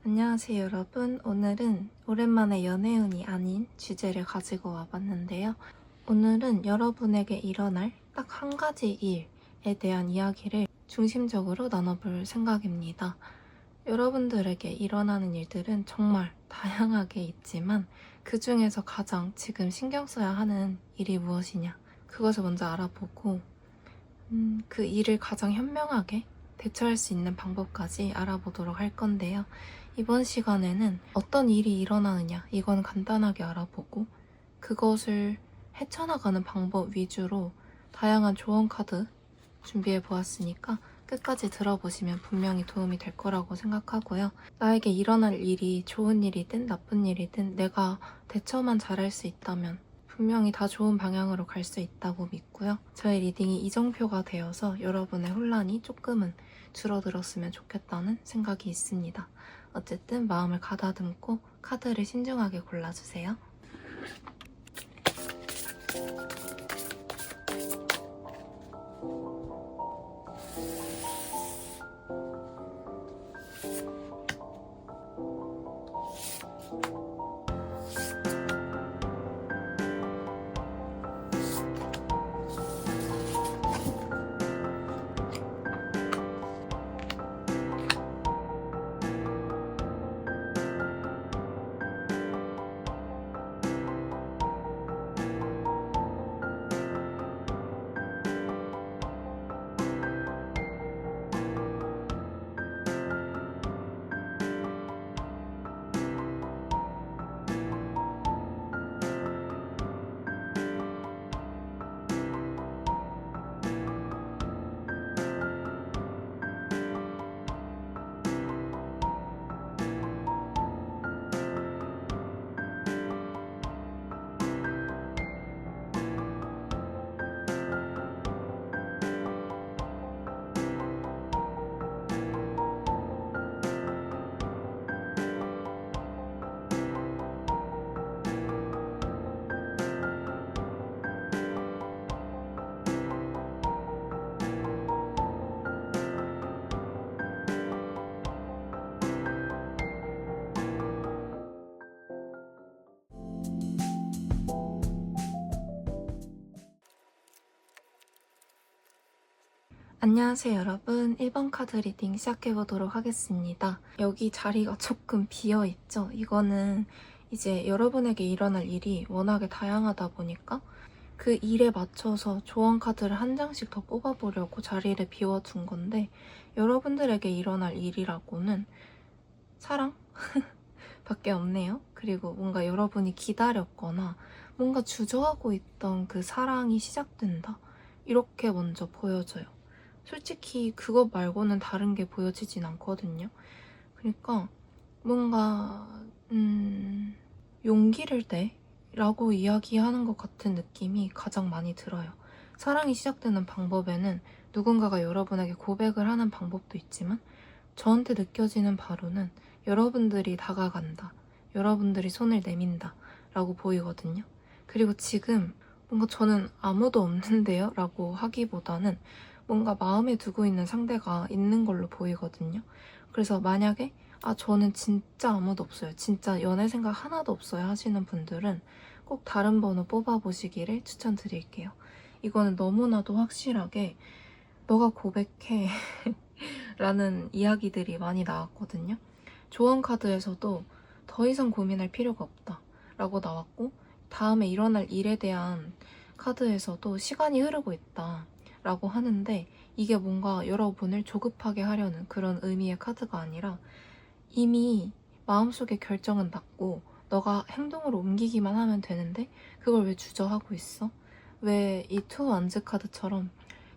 안녕하세요 여러분. 오늘은 오랜만에 연애운이 아닌 주제를 가지고 와봤는데요. 오늘은 여러분에게 일어날 딱 한 가지 일에 대한 이야기를 중심적으로 나눠볼 생각입니다. 여러분들에게 일어나는 일들은 정말 다양하게 있지만 그 중에서 가장 지금 신경 써야 하는 일이 무엇이냐, 그것을 먼저 알아보고 그 일을 가장 현명하게 대처할 수 있는 방법까지 알아보도록 할 건데요. 이번 시간에는 어떤 일이 일어나느냐, 이건 간단하게 알아보고 그것을 헤쳐나가는 방법 위주로 다양한 조언 카드 준비해 보았으니까 끝까지 들어보시면 분명히 도움이 될 거라고 생각하고요. 나에게 일어날 일이 좋은 일이든 나쁜 일이든 내가 대처만 잘할 수 있다면 분명히 다 좋은 방향으로 갈 수 있다고 믿고요. 저의 리딩이 이정표가 되어서 여러분의 혼란이 조금은 줄어들었으면 좋겠다는 생각이 있습니다. 어쨌든 마음을 가다듬고 카드를 신중하게 골라주세요. 안녕하세요 여러분. 1번 카드 리딩 시작해보도록 하겠습니다. 여기 자리가 조금 비어있죠? 이거는 이제 여러분에게 일어날 일이 워낙에 다양하다 보니까 그 일에 맞춰서 조언 카드를 한 장씩 더 뽑아보려고 자리를 비워둔 건데, 여러분들에게 일어날 일이라고는 사랑? 밖에 없네요. 그리고 뭔가 여러분이 기다렸거나 뭔가 주저하고 있던 그 사랑이 시작된다, 이렇게 먼저 보여져요. 솔직히 그것 말고는 다른 게 보여지진 않거든요. 그러니까 뭔가 용기를 내 라고 이야기하는 것 같은 느낌이 가장 많이 들어요. 사랑이 시작되는 방법에는 누군가가 여러분에게 고백을 하는 방법도 있지만, 저한테 느껴지는 바로는 여러분들이 다가간다, 여러분들이 손을 내민다 라고 보이거든요. 그리고 지금 뭔가 저는 아무도 없는데요 라고 하기보다는 뭔가 마음에 두고 있는 상대가 있는 걸로 보이거든요. 그래서 만약에 저는 진짜 아무도 없어요, 진짜 연애 생각 하나도 없어요 하시는 분들은 꼭 다른 번호 뽑아보시기를 추천드릴게요. 이거는 너무나도 확실하게 너가 고백해 라는 이야기들이 많이 나왔거든요. 조언 카드에서도 더 이상 고민할 필요가 없다 라고 나왔고, 다음에 일어날 일에 대한 카드에서도 시간이 흐르고 있다 라고 하는데, 이게 뭔가 여러분을 조급하게 하려는 그런 의미의 카드가 아니라 이미 마음속에 결정은 났고 너가 행동으로 옮기기만 하면 되는데 그걸 왜 주저하고 있어? 왜 이 투 완즈 카드처럼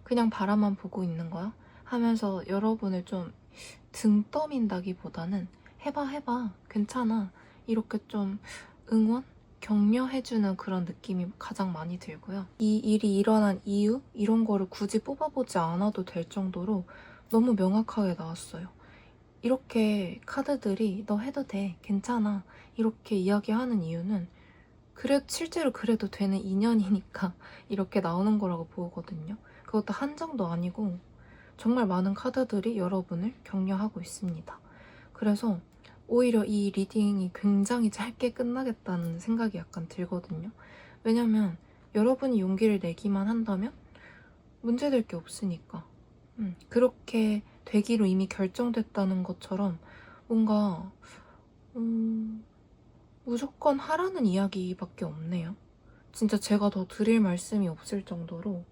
그냥 바라만 보고 있는 거야? 하면서 여러분을 좀 등 떠민다기보다는 해봐 괜찮아, 이렇게 좀 응원? 격려해주는 그런 느낌이 가장 많이 들고요. 이 일이 일어난 이유? 이런 거를 굳이 뽑아보지 않아도 될 정도로 너무 명확하게 나왔어요. 이렇게 카드들이 너 해도 돼, 괜찮아, 이렇게 이야기하는 이유는 실제로 그래도 되는 인연이니까 이렇게 나오는 거라고 보거든요. 그것도 한정도 아니고 정말 많은 카드들이 여러분을 격려하고 있습니다. 그래서 오히려 이 리딩이 굉장히 짧게 끝나겠다는 생각이 약간 들거든요. 왜냐면 여러분이 용기를 내기만 한다면 문제될 게 없으니까. 그렇게 되기로 이미 결정됐다는 것처럼 뭔가 무조건 하라는 이야기밖에 없네요. 진짜 제가 더 드릴 말씀이 없을 정도로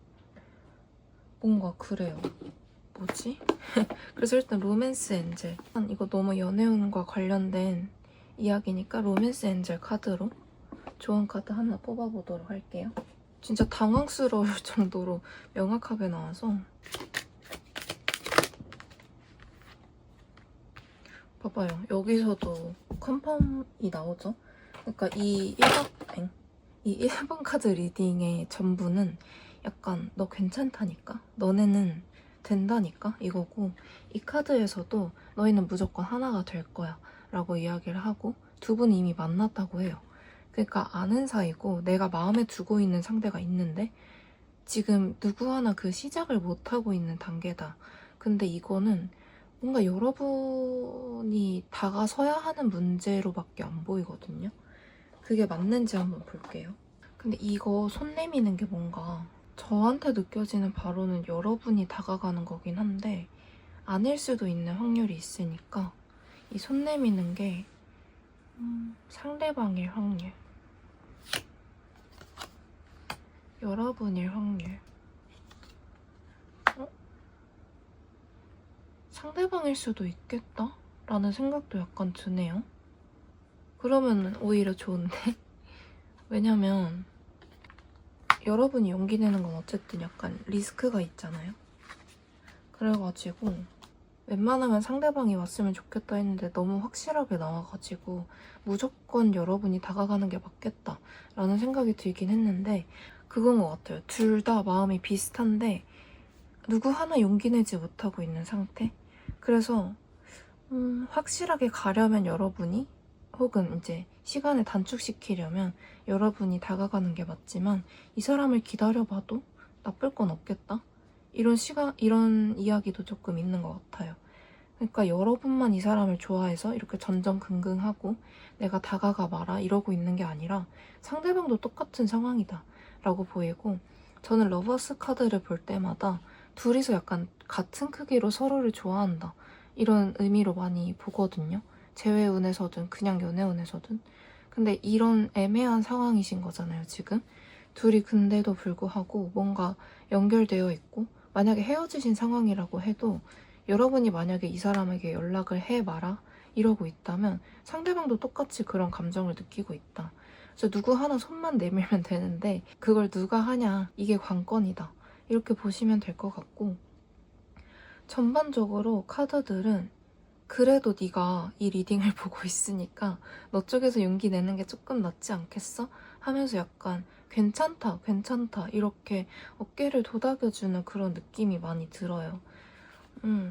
뭔가 그래요. 뭐지? 그래서 일단 로맨스 엔젤. 이거 너무 연애운과 관련된 이야기니까 로맨스 엔젤 카드로 조언 카드 하나 뽑아보도록 할게요. 진짜 당황스러울 정도로 명확하게 나와서 봐봐요. 여기서도 컨펌이 나오죠? 그러니까 이 1번 카드 리딩의 전부는 약간 너 괜찮다니까? 너네는 된다니까? 이거고, 이 카드에서도 너희는 무조건 하나가 될 거야 라고 이야기를 하고, 두 분이 이미 만났다고 해요. 그러니까 아는 사이고 내가 마음에 두고 있는 상대가 있는데 지금 누구 하나 그 시작을 못하고 있는 단계다. 근데 이거는 뭔가 여러분이 다가서야 하는 문제로밖에 안 보이거든요. 그게 맞는지 한번 볼게요. 근데 이거 손 내미는 게 뭔가 저한테 느껴지는 바로는 여러분이 다가가는 거긴 한데 아닐 수도 있는 확률이 있으니까 이 손 내미는 게 상대방일 확률, 여러분일 확률, 상대방일 수도 있겠다? 라는 생각도 약간 드네요. 그러면 오히려 좋은데? 왜냐면 여러분이 용기 내는 건 어쨌든 약간 리스크가 있잖아요. 그래가지고 웬만하면 상대방이 왔으면 좋겠다 했는데 너무 확실하게 나와가지고 무조건 여러분이 다가가는 게 맞겠다 라는 생각이 들긴 했는데 그건 것 같아요. 둘 다 마음이 비슷한데 누구 하나 용기 내지 못하고 있는 상태? 그래서 확실하게 가려면 여러분이 혹은 이제 시간을 단축시키려면 여러분이 다가가는 게 맞지만 이 사람을 기다려봐도 나쁠 건 없겠다? 이런 이야기도 조금 있는 것 같아요. 그러니까 여러분만 이 사람을 좋아해서 이렇게 전전긍긍하고 내가 다가가 마라 이러고 있는 게 아니라 상대방도 똑같은 상황이다 라고 보이고 저는 러버스 카드를 볼 때마다 둘이서 약간 같은 크기로 서로를 좋아한다 이런 의미로 많이 보거든요. 재회운에서든 그냥 연애운에서든. 근데 이런 애매한 상황이신 거잖아요, 지금. 둘이 근데도 불구하고 뭔가 연결되어 있고 만약에 헤어지신 상황이라고 해도 여러분이 만약에 이 사람에게 연락을 해 마라 이러고 있다면 상대방도 똑같이 그런 감정을 느끼고 있다. 그래서 누구 하나 손만 내밀면 되는데 그걸 누가 하냐 이게 관건이다. 이렇게 보시면 될 것 같고 전반적으로 카드들은 그래도 네가 이 리딩을 보고 있으니까 너 쪽에서 용기 내는 게 조금 낫지 않겠어? 하면서 약간 괜찮다, 괜찮다 이렇게 어깨를 도닥여주는 그런 느낌이 많이 들어요.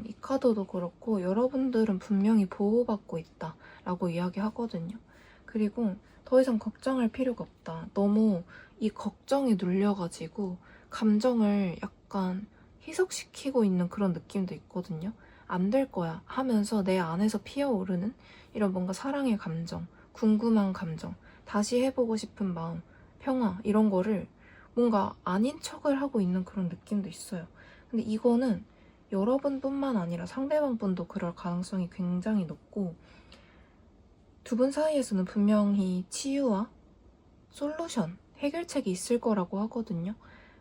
이 카드도 그렇고 여러분들은 분명히 보호받고 있다 라고 이야기하거든요. 그리고 더 이상 걱정할 필요가 없다. 너무 이 걱정에 눌려가지고 감정을 약간 희석시키고 있는 그런 느낌도 있거든요. 안 될 거야 하면서 내 안에서 피어오르는 이런 뭔가 사랑의 감정, 궁금한 감정, 다시 해보고 싶은 마음, 평화 이런 거를 뭔가 아닌 척을 하고 있는 그런 느낌도 있어요. 근데 이거는 여러분뿐만 아니라 상대방분도 그럴 가능성이 굉장히 높고 두 분 사이에서는 분명히 치유와 솔루션, 해결책이 있을 거라고 하거든요.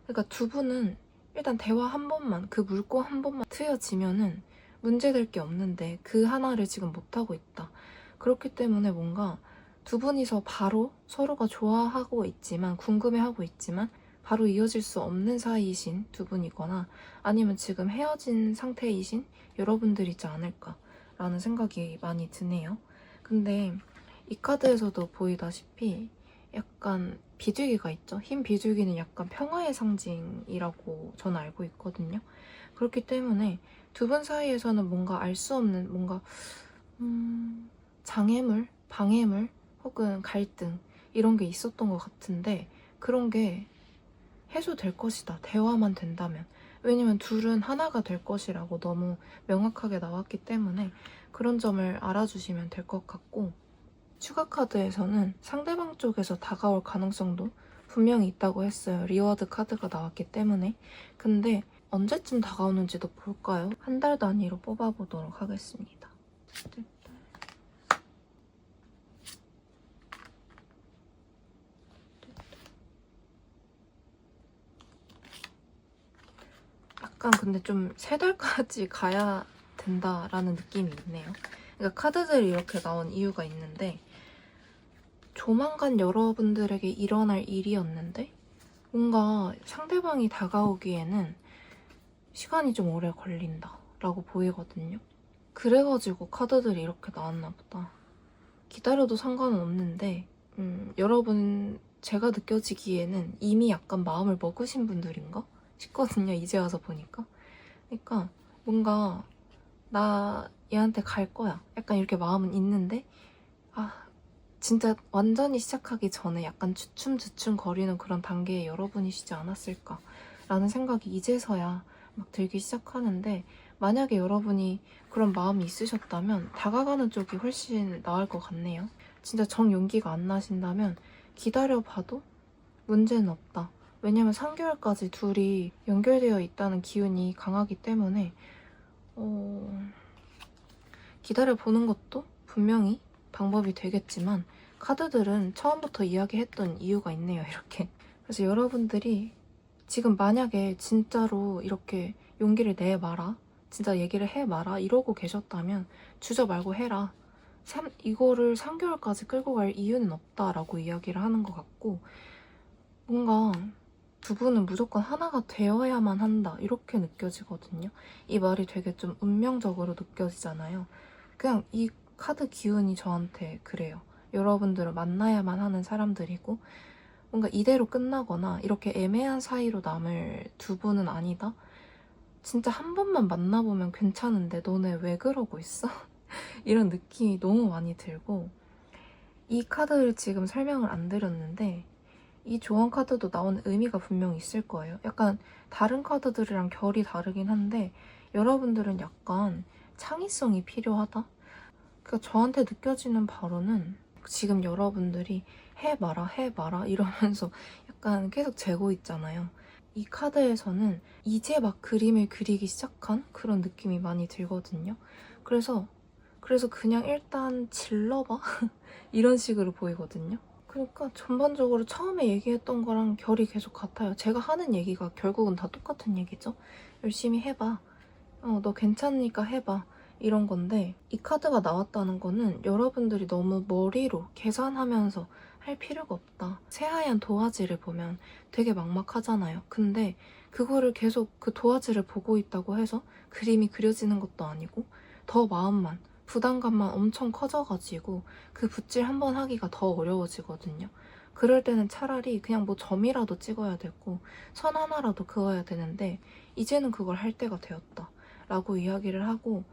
그러니까 두 분은 일단 대화 한 번만, 그 물꼬 한 번만 트여지면은 문제될 게 없는데 그 하나를 지금 못하고 있다. 그렇기 때문에 뭔가 두 분이서 바로 서로가 좋아하고 있지만 궁금해하고 있지만 바로 이어질 수 없는 사이이신 두 분이거나 아니면 지금 헤어진 상태이신 여러분들이지 않을까라는 생각이 많이 드네요. 근데 이 카드에서도 보이다시피 약간 비둘기가 있죠. 흰 비둘기는 약간 평화의 상징이라고 저는 알고 있거든요. 그렇기 때문에 두 분 사이에서는 뭔가 알 수 없는 뭔가 장애물, 방해물 혹은 갈등 이런 게 있었던 것 같은데 그런 게 해소될 것이다. 대화만 된다면. 왜냐면 둘은 하나가 될 것이라고 너무 명확하게 나왔기 때문에 그런 점을 알아주시면 될 것 같고, 추가 카드에서는 상대방 쪽에서 다가올 가능성도 분명히 있다고 했어요. 리워드 카드가 나왔기 때문에. 근데 언제쯤 다가오는지도 볼까요? 한 달 단위로 뽑아보도록 하겠습니다. 약간 근데 좀 3달까지 가야 된다라는 느낌이 있네요. 그러니까 카드들이 이렇게 나온 이유가 있는데, 조만간 여러분들에게 일어날 일이었는데 뭔가 상대방이 다가오기에는 시간이 좀 오래 걸린다라고 보이거든요. 그래가지고 카드들이 이렇게 나왔나 보다. 기다려도 상관은 없는데 여러분 제가 느껴지기에는 이미 약간 마음을 먹으신 분들인가 싶거든요. 이제 와서 보니까. 그러니까 뭔가 나 얘한테 갈 거야. 약간 이렇게 마음은 있는데 진짜 완전히 시작하기 전에 약간 주춤주춤 거리는 그런 단계에 여러분이시지 않았을까라는 생각이 이제서야 막 들기 시작하는데, 만약에 여러분이 그런 마음이 있으셨다면 다가가는 쪽이 훨씬 나을 것 같네요. 진짜 정 용기가 안 나신다면 기다려봐도 문제는 없다. 왜냐면 3개월까지 둘이 연결되어 있다는 기운이 강하기 때문에 기다려보는 것도 분명히 방법이 되겠지만, 카드들은 처음부터 이야기했던 이유가 있네요, 이렇게. 그래서 여러분들이 지금 만약에 진짜로 이렇게 용기를 내봐라, 진짜 얘기를 해봐라 이러고 계셨다면 주저 말고 해라. 이거를 3개월까지 끌고 갈 이유는 없다라고 이야기를 하는 것 같고, 뭔가 두 분은 무조건 하나가 되어야만 한다 이렇게 느껴지거든요. 이 말이 되게 좀 운명적으로 느껴지잖아요. 그냥 이 카드 기운이 저한테 그래요. 여러분들은 만나야만 하는 사람들이고, 뭔가 이대로 끝나거나 이렇게 애매한 사이로 남을 두 분은 아니다. 진짜 한 번만 만나보면 괜찮은데 너네 왜 그러고 있어? 이런 느낌이 너무 많이 들고, 이 카드를 지금 설명을 안 드렸는데 이 조언 카드도 나온 의미가 분명히 있을 거예요. 약간 다른 카드들이랑 결이 다르긴 한데 여러분들은 약간 창의성이 필요하다? 그러니까 저한테 느껴지는 바로는 지금 여러분들이 해봐라 이러면서 약간 계속 재고 있잖아요. 이 카드에서는 이제 막 그림을 그리기 시작한 그런 느낌이 많이 들거든요. 그래서 그냥 일단 질러봐 이런 식으로 보이거든요. 그러니까 전반적으로 처음에 얘기했던 거랑 결이 계속 같아요. 제가 하는 얘기가 결국은 다 똑같은 얘기죠. 열심히 해봐. 너 괜찮으니까 해봐. 이런 건데, 이 카드가 나왔다는 거는 여러분들이 너무 머리로 계산하면서 할 필요가 없다. 새하얀 도화지를 보면 되게 막막하잖아요. 근데 그거를 계속 그 도화지를 보고 있다고 해서 그림이 그려지는 것도 아니고, 더 마음만, 부담감만 엄청 커져가지고 그 붓질 한 번 하기가 더 어려워지거든요. 그럴 때는 차라리 그냥 뭐 점이라도 찍어야 되고 선 하나라도 그어야 되는데, 이제는 그걸 할 때가 되었다 라고 이야기를 하고,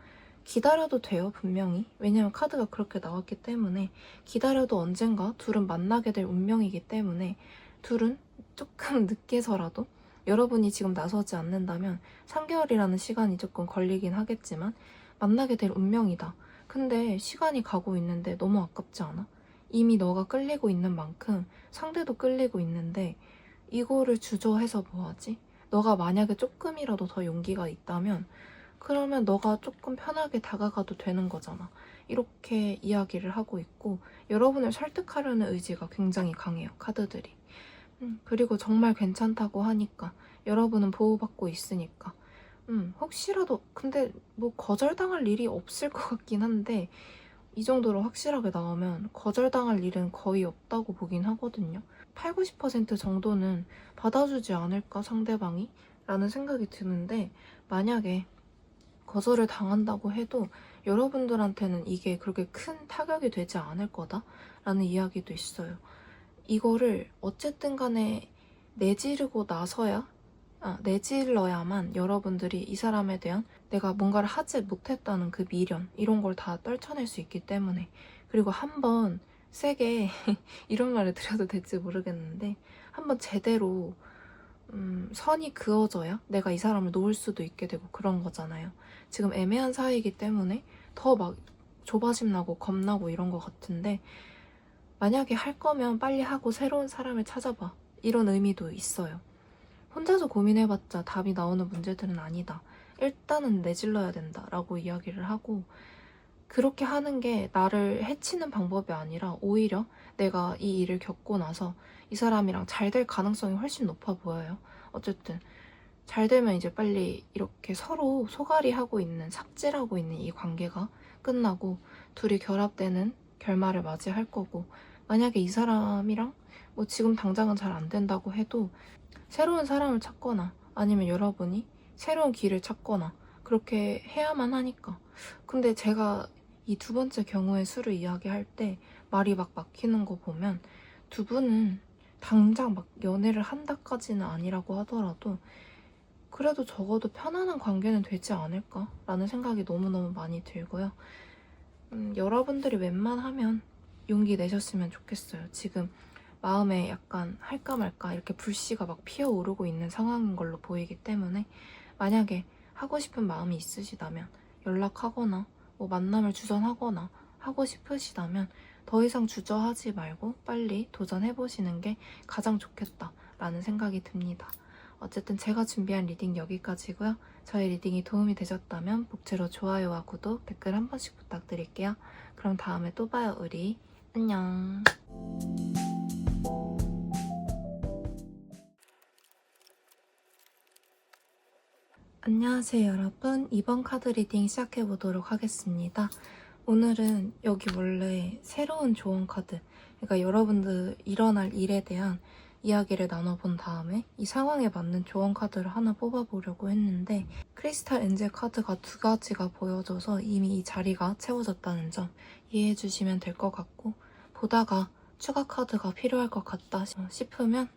기다려도 돼요, 분명히. 왜냐면 카드가 그렇게 나왔기 때문에 기다려도 언젠가 둘은 만나게 될 운명이기 때문에, 둘은 조금 늦게서라도 여러분이 지금 나서지 않는다면 3개월이라는 시간이 조금 걸리긴 하겠지만 만나게 될 운명이다. 근데 시간이 가고 있는데 너무 아깝지 않아? 이미 너가 끌리고 있는 만큼 상대도 끌리고 있는데 이거를 주저해서 뭐하지? 너가 만약에 조금이라도 더 용기가 있다면 그러면 너가 조금 편하게 다가가도 되는 거잖아. 이렇게 이야기를 하고 있고, 여러분을 설득하려는 의지가 굉장히 강해요, 카드들이. 그리고 정말 괜찮다고 하니까, 여러분은 보호받고 있으니까. 혹시라도, 근데 뭐 거절당할 일이 없을 것 같긴 한데, 이 정도로 확실하게 나오면 거절당할 일은 거의 없다고 보긴 하거든요. 8, 90% 정도는 받아주지 않을까, 상대방이? 라는 생각이 드는데, 만약에 거절을 당한다고 해도 여러분들한테는 이게 그렇게 큰 타격이 되지 않을 거다라는 이야기도 있어요. 이거를 어쨌든 간에 내지르고 나서야, 내질러야만 여러분들이 이 사람에 대한 내가 뭔가를 하지 못했다는 그 미련, 이런 걸 다 떨쳐낼 수 있기 때문에. 그리고 한번 세게 이런 말을 드려도 될지 모르겠는데, 한번 제대로 선이 그어져야 내가 이 사람을 놓을 수도 있게 되고 그런 거잖아요. 지금 애매한 사이이기 때문에 더 막 조바심 나고 겁나고 이런 것 같은데, 만약에 할 거면 빨리 하고 새로운 사람을 찾아봐. 이런 의미도 있어요. 혼자서 고민해봤자 답이 나오는 문제들은 아니다. 일단은 내질러야 된다. 라고 이야기를 하고, 그렇게 하는 게 나를 해치는 방법이 아니라 오히려 내가 이 일을 겪고 나서 이 사람이랑 잘 될 가능성이 훨씬 높아 보여요. 어쨌든 잘 되면 이제 빨리 이렇게 서로 소갈이하고 있는, 삽질하고 있는 이 관계가 끝나고 둘이 결합되는 결말을 맞이할 거고, 만약에 이 사람이랑 뭐 지금 당장은 잘 안 된다고 해도 새로운 사람을 찾거나 아니면 여러분이 새로운 길을 찾거나 그렇게 해야만 하니까. 근데 제가 이 두 번째 경우의 수를 이야기할 때 말이 막 막히는 거 보면, 두 분은 당장 막 연애를 한다까지는 아니라고 하더라도 그래도 적어도 편안한 관계는 되지 않을까라는 생각이 너무너무 많이 들고요. 여러분들이 웬만하면 용기 내셨으면 좋겠어요. 지금 마음에 약간 할까 말까 이렇게 불씨가 막 피어오르고 있는 상황인 걸로 보이기 때문에, 만약에 하고 싶은 마음이 있으시다면 연락하거나 뭐 만남을 주선하거나 하고 싶으시다면 더 이상 주저하지 말고 빨리 도전해보시는 게 가장 좋겠다라는 생각이 듭니다. 어쨌든 제가 준비한 리딩 여기까지고요. 저의 리딩이 도움이 되셨다면 복제로 좋아요와 구독, 댓글 한 번씩 부탁드릴게요. 그럼 다음에 또 봐요, 우리. 안녕. 안녕하세요, 여러분. 이번 카드 리딩 시작해보도록 하겠습니다. 오늘은 여기 원래 새로운 조언 카드, 그러니까 여러분들 일어날 일에 대한 이야기를 나눠본 다음에 이 상황에 맞는 조언 카드를 하나 뽑아보려고 했는데, 크리스탈 엔젤 카드가 두 가지가 보여져서 이미 이 자리가 채워졌다는 점 이해해 주시면 될 것 같고, 보다가 추가 카드가 필요할 것 같다 싶으면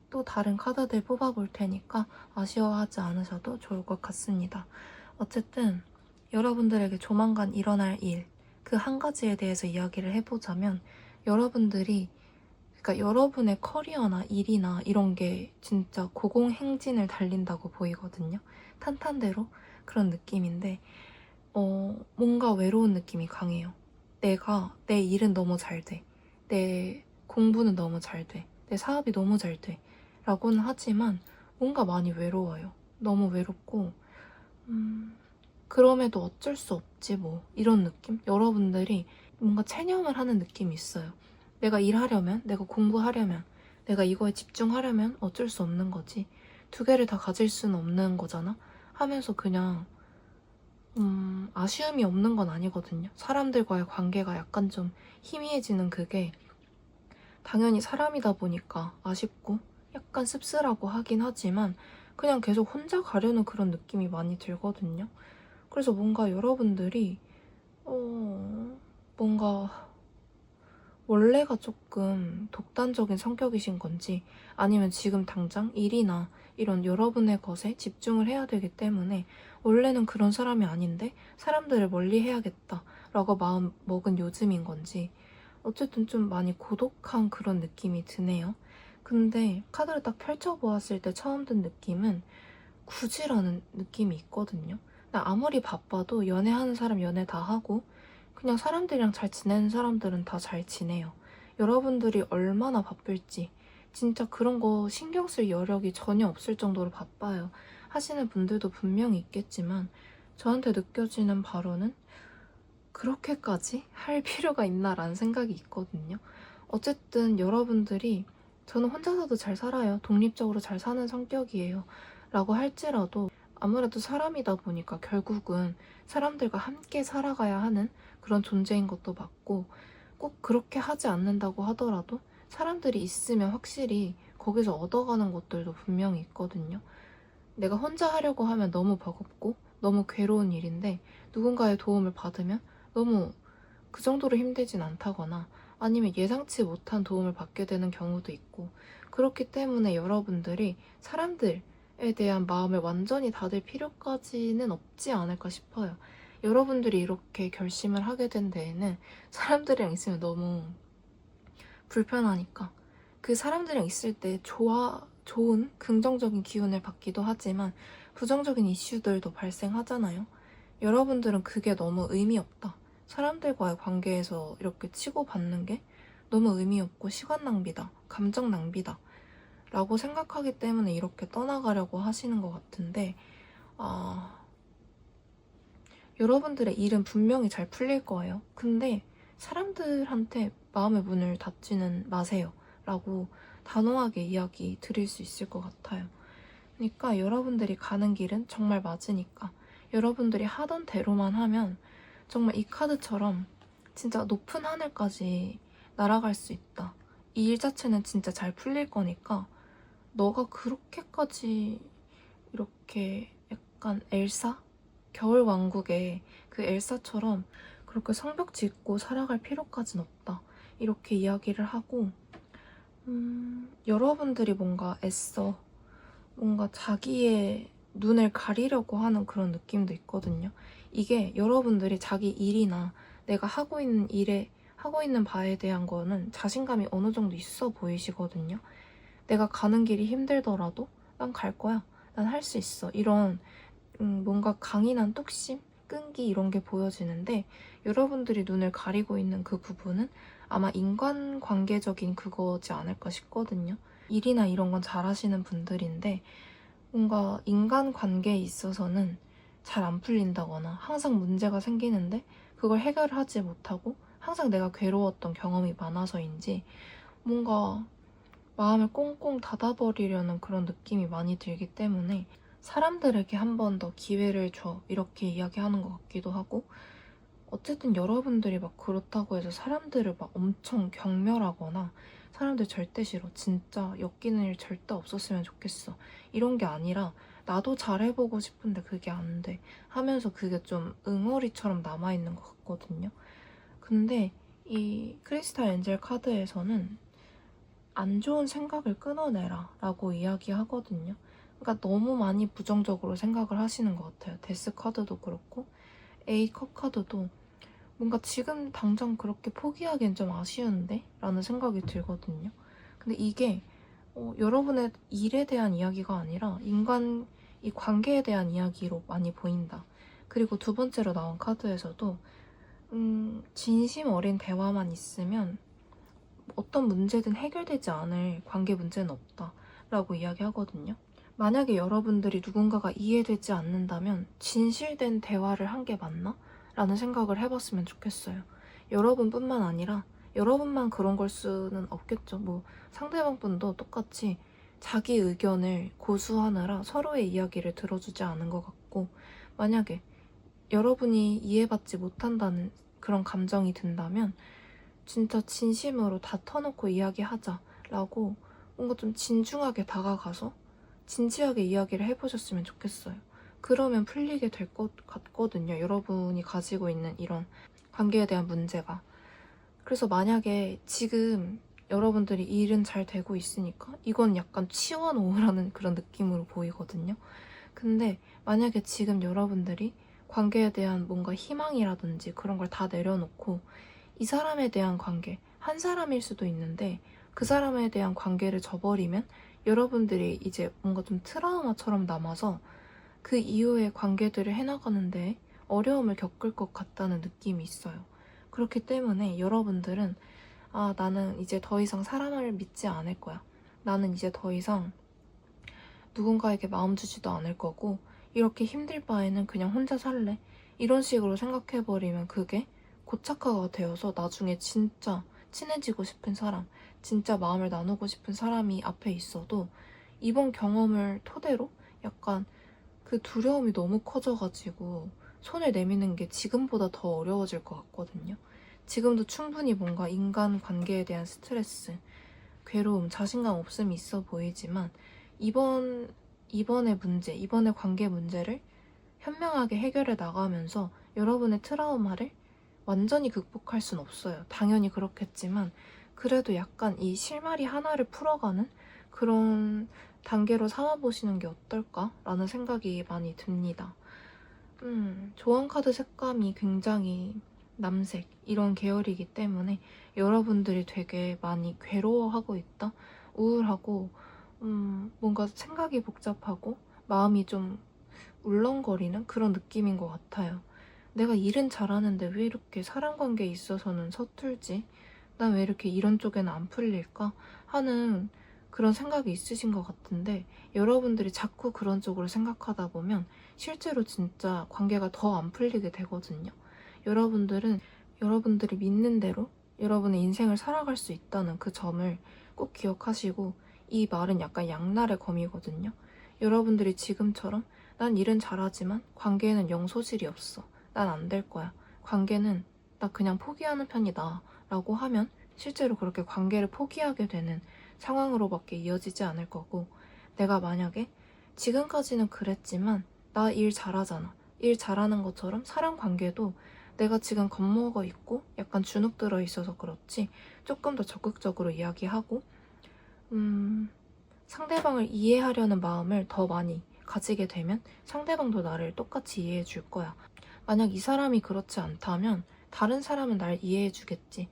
또 다른 카드들 뽑아볼 테니까 아쉬워하지 않으셔도 좋을 것 같습니다. 어쨌든 여러분들에게 조만간 일어날 일, 그 한 가지에 대해서 이야기를 해보자면, 여러분들이, 그러니까 여러분의 커리어나 일이나 이런 게 진짜 고공행진을 달린다고 보이거든요. 탄탄대로 그런 느낌인데, 뭔가 외로운 느낌이 강해요. 내 일은 너무 잘 돼. 내 공부는 너무 잘 돼. 내 사업이 너무 잘 돼. 라고는 하지만 뭔가 많이 외로워요. 너무 외롭고, 그럼에도 어쩔 수 없지 뭐, 이런 느낌? 여러분들이 뭔가 체념을 하는 느낌이 있어요. 내가 일하려면, 내가 공부하려면, 내가 이거에 집중하려면 어쩔 수 없는 거지. 두 개를 다 가질 수는 없는 거잖아? 하면서 그냥 아쉬움이 없는 건 아니거든요. 사람들과의 관계가 약간 좀 희미해지는 그게 당연히 사람이다 보니까 아쉽고 약간 씁쓸하고 하긴 하지만, 그냥 계속 혼자 가려는 그런 느낌이 많이 들거든요. 그래서 뭔가 여러분들이 뭔가 원래가 조금 독단적인 성격이신 건지, 아니면 지금 당장 일이나 이런 여러분의 것에 집중을 해야 되기 때문에 원래는 그런 사람이 아닌데 사람들을 멀리 해야겠다라고 마음 먹은 요즘인 건지, 어쨌든 좀 많이 고독한 그런 느낌이 드네요. 근데 카드를 딱 펼쳐보았을 때 처음 든 느낌은 굳이라는 느낌이 있거든요. 아무리 바빠도 연애하는 사람 연애 다 하고 그냥 사람들이랑 잘 지내는 사람들은 다 잘 지내요. 여러분들이 얼마나 바쁠지 진짜 그런 거 신경 쓸 여력이 전혀 없을 정도로 바빠요. 하시는 분들도 분명히 있겠지만, 저한테 느껴지는 바로는 그렇게까지 할 필요가 있나라는 생각이 있거든요. 어쨌든 여러분들이, 저는 혼자서도 잘 살아요. 독립적으로 잘 사는 성격이에요. 라고 할지라도 아무래도 사람이다 보니까 결국은 사람들과 함께 살아가야 하는 그런 존재인 것도 맞고, 꼭 그렇게 하지 않는다고 하더라도 사람들이 있으면 확실히 거기서 얻어가는 것들도 분명히 있거든요. 내가 혼자 하려고 하면 너무 버겁고 너무 괴로운 일인데, 누군가의 도움을 받으면 너무 그 정도로 힘들진 않다거나 아니면 예상치 못한 도움을 받게 되는 경우도 있고, 그렇기 때문에 여러분들이 사람들에 대한 마음을 완전히 닫을 필요까지는 없지 않을까 싶어요. 여러분들이 이렇게 결심을 하게 된 데에는 사람들이랑 있으면 너무 불편하니까, 그 사람들이랑 있을 때 좋은 긍정적인 기운을 받기도 하지만 부정적인 이슈들도 발생하잖아요. 여러분들은 그게 너무 의미 없다. 사람들과의 관계에서 이렇게 치고받는 게 너무 의미 없고 시간 낭비다. 감정 낭비다. 라고 생각하기 때문에 이렇게 떠나가려고 하시는 것 같은데, 여러분들의 일은 분명히 잘 풀릴 거예요. 근데 사람들한테 마음의 문을 닫지는 마세요. 라고 단호하게 이야기 드릴 수 있을 것 같아요. 그러니까 여러분들이 가는 길은 정말 맞으니까 여러분들이 하던 대로만 하면 정말 이 카드처럼 진짜 높은 하늘까지 날아갈 수 있다. 이 일 자체는 진짜 잘 풀릴 거니까 너가 그렇게까지 이렇게 약간 엘사? 겨울왕국의 그 엘사처럼 그렇게 성벽 짓고 살아갈 필요까진 없다. 이렇게 이야기를 하고 여러분들이 뭔가 애써 뭔가 자기의 눈을 가리려고 하는 그런 느낌도 있거든요. 이게 여러분들이 자기 일이나 내가 하고 있는 일에 하고 있는 바에 대한 거는 자신감이 어느 정도 있어 보이시거든요. 내가 가는 길이 힘들더라도 난 갈 거야. 난 할 수 있어. 이런 뭔가 강인한 뚝심, 끈기 이런 게 보여지는데 여러분들이 눈을 가리고 있는 그 부분은 아마 인간관계적인 그거지 않을까 싶거든요. 일이나 이런 건 잘하시는 분들인데 뭔가 인간관계에 있어서는 잘 안 풀린다거나 항상 문제가 생기는데 그걸 해결하지 못하고 항상 내가 괴로웠던 경험이 많아서인지 뭔가 마음을 꽁꽁 닫아버리려는 그런 느낌이 많이 들기 때문에 사람들에게 한 번 더 기회를 줘 이렇게 이야기하는 것 같기도 하고 어쨌든 여러분들이 막 그렇다고 해서 사람들을 막 엄청 경멸하거나 사람들 절대 싫어 진짜 엮이는 일 절대 없었으면 좋겠어 이런 게 아니라 나도 잘해보고 싶은데 그게 안 돼 하면서 그게 좀 응어리처럼 남아있는 것 같거든요. 근데 이 크리스탈 엔젤 카드에서는 안 좋은 생각을 끊어내라 라고 이야기하거든요. 그러니까 너무 많이 부정적으로 생각을 하시는 것 같아요. 데스 카드도 그렇고 에이 컵 카드도 뭔가 지금 당장 그렇게 포기하기엔 좀 아쉬운데? 라는 생각이 들거든요. 근데 이게 여러분의 일에 대한 이야기가 아니라 인간 이 관계에 대한 이야기로 많이 보인다. 그리고 두 번째로 나온 카드에서도 진심 어린 대화만 있으면 어떤 문제든 해결되지 않을 관계 문제는 없다 라고 이야기하거든요. 만약에 여러분들이 누군가가 이해되지 않는다면 진실된 대화를 한 게 맞나? 라는 생각을 해봤으면 좋겠어요. 여러분뿐만 아니라 여러분만 그런 걸 수는 없겠죠. 뭐 상대방 분도 똑같이 자기 의견을 고수하느라 서로의 이야기를 들어주지 않은 것 같고 만약에 여러분이 이해받지 못한다는 그런 감정이 든다면 진짜 진심으로 다 터놓고 이야기하자라고 뭔가 좀 진중하게 다가가서 진지하게 이야기를 해보셨으면 좋겠어요. 그러면 풀리게 될 것 같거든요. 여러분이 가지고 있는 이런 관계에 대한 문제가. 그래서 만약에 지금 여러분들이 일은 잘 되고 있으니까 이건 약간 치워놓으라는 그런 느낌으로 보이거든요. 근데 만약에 지금 여러분들이 관계에 대한 뭔가 희망이라든지 그런 걸 다 내려놓고 이 사람에 대한 관계, 한 사람일 수도 있는데 그 사람에 대한 관계를 저버리면 여러분들이 이제 뭔가 좀 트라우마처럼 남아서 그 이후의 관계들을 해나가는데 어려움을 겪을 것 같다는 느낌이 있어요. 그렇기 때문에 여러분들은 나는 이제 더 이상 사람을 믿지 않을 거야. 나는 이제 더 이상 누군가에게 마음 주지도 않을 거고 이렇게 힘들 바에는 그냥 혼자 살래. 이런 식으로 생각해버리면 그게 고착화가 되어서 나중에 진짜 친해지고 싶은 사람, 진짜 마음을 나누고 싶은 사람이 앞에 있어도 이번 경험을 토대로 약간 그 두려움이 너무 커져가지고 손을 내미는 게 지금보다 더 어려워질 것 같거든요. 지금도 충분히 뭔가 인간 관계에 대한 스트레스, 괴로움, 자신감 없음이 있어 보이지만 이번의 문제, 이번의 관계 문제를 현명하게 해결해 나가면서 여러분의 트라우마를 완전히 극복할 순 없어요. 당연히 그렇겠지만 그래도 약간 이 실마리 하나를 풀어가는 그런 단계로 삼아보시는 게 어떨까라는 생각이 많이 듭니다. 조언 카드 색감이 굉장히 남색 이런 계열이기 때문에 여러분들이 되게 많이 괴로워하고 있다, 우울하고 뭔가 생각이 복잡하고 마음이 좀 울렁거리는 그런 느낌인 것 같아요. 내가 일은 잘하는데 왜 이렇게 사람 관계에 있어서는 서툴지? 난 왜 이렇게 이런 쪽에는 안 풀릴까? 하는 그런 생각이 있으신 것 같은데, 여러분들이 자꾸 그런 쪽으로 생각하다 보면 실제로 진짜 관계가 더 안 풀리게 되거든요. 여러분들이 믿는 대로 여러분의 인생을 살아갈 수 있다는 그 점을 꼭 기억하시고, 이 말은 약간 양날의 검이거든요. 여러분들이 지금처럼 난 일은 잘하지만 관계에는 영 소질이 없어. 난 안 될 거야. 관계는 나 그냥 포기하는 편이 나. 라고 하면 실제로 그렇게 관계를 포기하게 되는 상황으로밖에 이어지지 않을 거고, 내가 만약에 지금까지는 그랬지만 나 일 잘하잖아. 일 잘하는 것처럼 사람 관계도 내가 지금 겁먹어 있고 약간 주눅 들어 있어서 그렇지 조금 더 적극적으로 이야기하고 상대방을 이해하려는 마음을 더 많이 가지게 되면 상대방도 나를 똑같이 이해해 줄 거야. 만약 이 사람이 그렇지 않다면 다른 사람은 날 이해해 주겠지.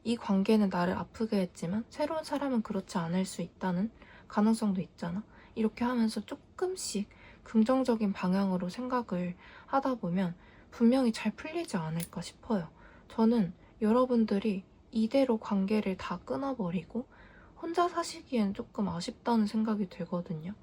이 관계는 나를 아프게 했지만 새로운 사람은 그렇지 않을 수 있다는 가능성도 있잖아. 이렇게 하면서 조금씩 긍정적인 방향으로 생각을 하다 보면 분명히 잘 풀리지 않을까 싶어요. 저는 여러분들이 이대로 관계를 다 끊어버리고 혼자 사시기엔 조금 아쉽다는 생각이 들거든요.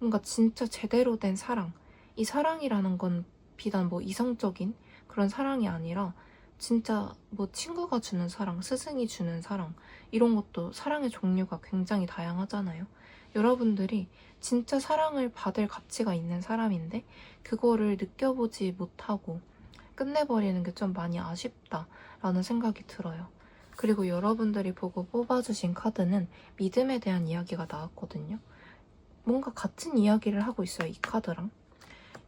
뭔가 진짜 제대로 된 사랑, 이 사랑이라는 건 비단 뭐 이성적인 그런 사랑이 아니라 진짜 뭐 친구가 주는 사랑, 스승이 주는 사랑, 이런 것도 사랑의 종류가 굉장히 다양하잖아요. 여러분들이 진짜 사랑을 받을 가치가 있는 사람인데 그거를 느껴보지 못하고 끝내버리는 게 좀 많이 아쉽다라는 생각이 들어요. 그리고 여러분들이 보고 뽑아주신 카드는 믿음에 대한 이야기가 나왔거든요. 뭔가 같은 이야기를 하고 있어요, 이 카드랑.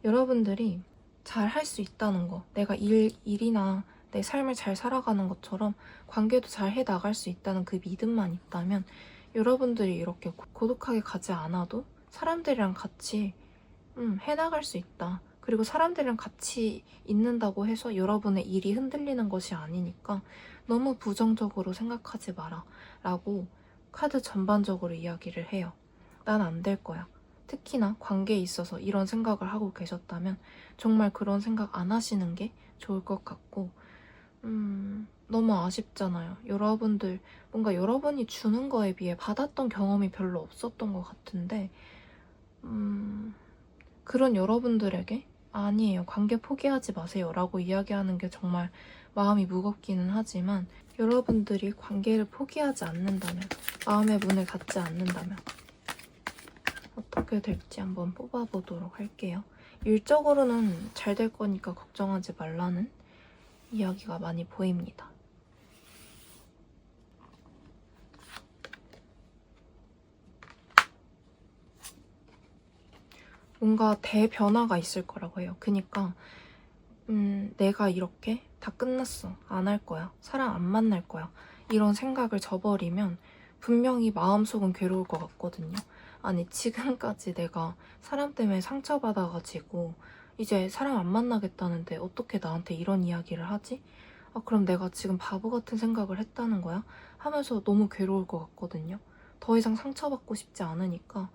여러분들이 잘 할 수 있다는 거, 내가 일이나 내 삶을 잘 살아가는 것처럼 관계도 잘 해 나갈 수 있다는 그 믿음만 있다면 여러분들이 이렇게 고독하게 가지 않아도 사람들이랑 같이 해 나갈 수 있다. 그리고 사람들이랑 같이 있는다고 해서 여러분의 일이 흔들리는 것이 아니니까 너무 부정적으로 생각하지 마라 라고 카드 전반적으로 이야기를 해요. 난 안 될 거야. 특히나 관계에 있어서 이런 생각을 하고 계셨다면 정말 그런 생각 안 하시는 게 좋을 것 같고, 너무 아쉽잖아요. 여러분들 뭔가 여러분이 주는 거에 비해 받았던 경험이 별로 없었던 것 같은데 그런 여러분들에게 아니에요, 관계 포기하지 마세요 라고 이야기하는 게 정말 마음이 무겁기는 하지만, 여러분들이 관계를 포기하지 않는다면, 마음의 문을 닫지 않는다면 어떻게 될지 한번 뽑아보도록 할게요. 일적으로는 잘 될 거니까 걱정하지 말라는 이야기가 많이 보입니다. 뭔가 대변화가 있을 거라고 해요. 그니까 내가 이렇게 다 끝났어. 안 할 거야. 사람 안 만날 거야. 이런 생각을 저버리면 분명히 마음속은 괴로울 것 같거든요. 아니, 지금까지 내가 사람 때문에 상처받아가지고 이제 사람 안 만나겠다는데 어떻게 나한테 이런 이야기를 하지? 아, 그럼 내가 지금 바보 같은 생각을 했다는 거야? 하면서 너무 괴로울 것 같거든요. 더 이상 상처받고 싶지 않으니까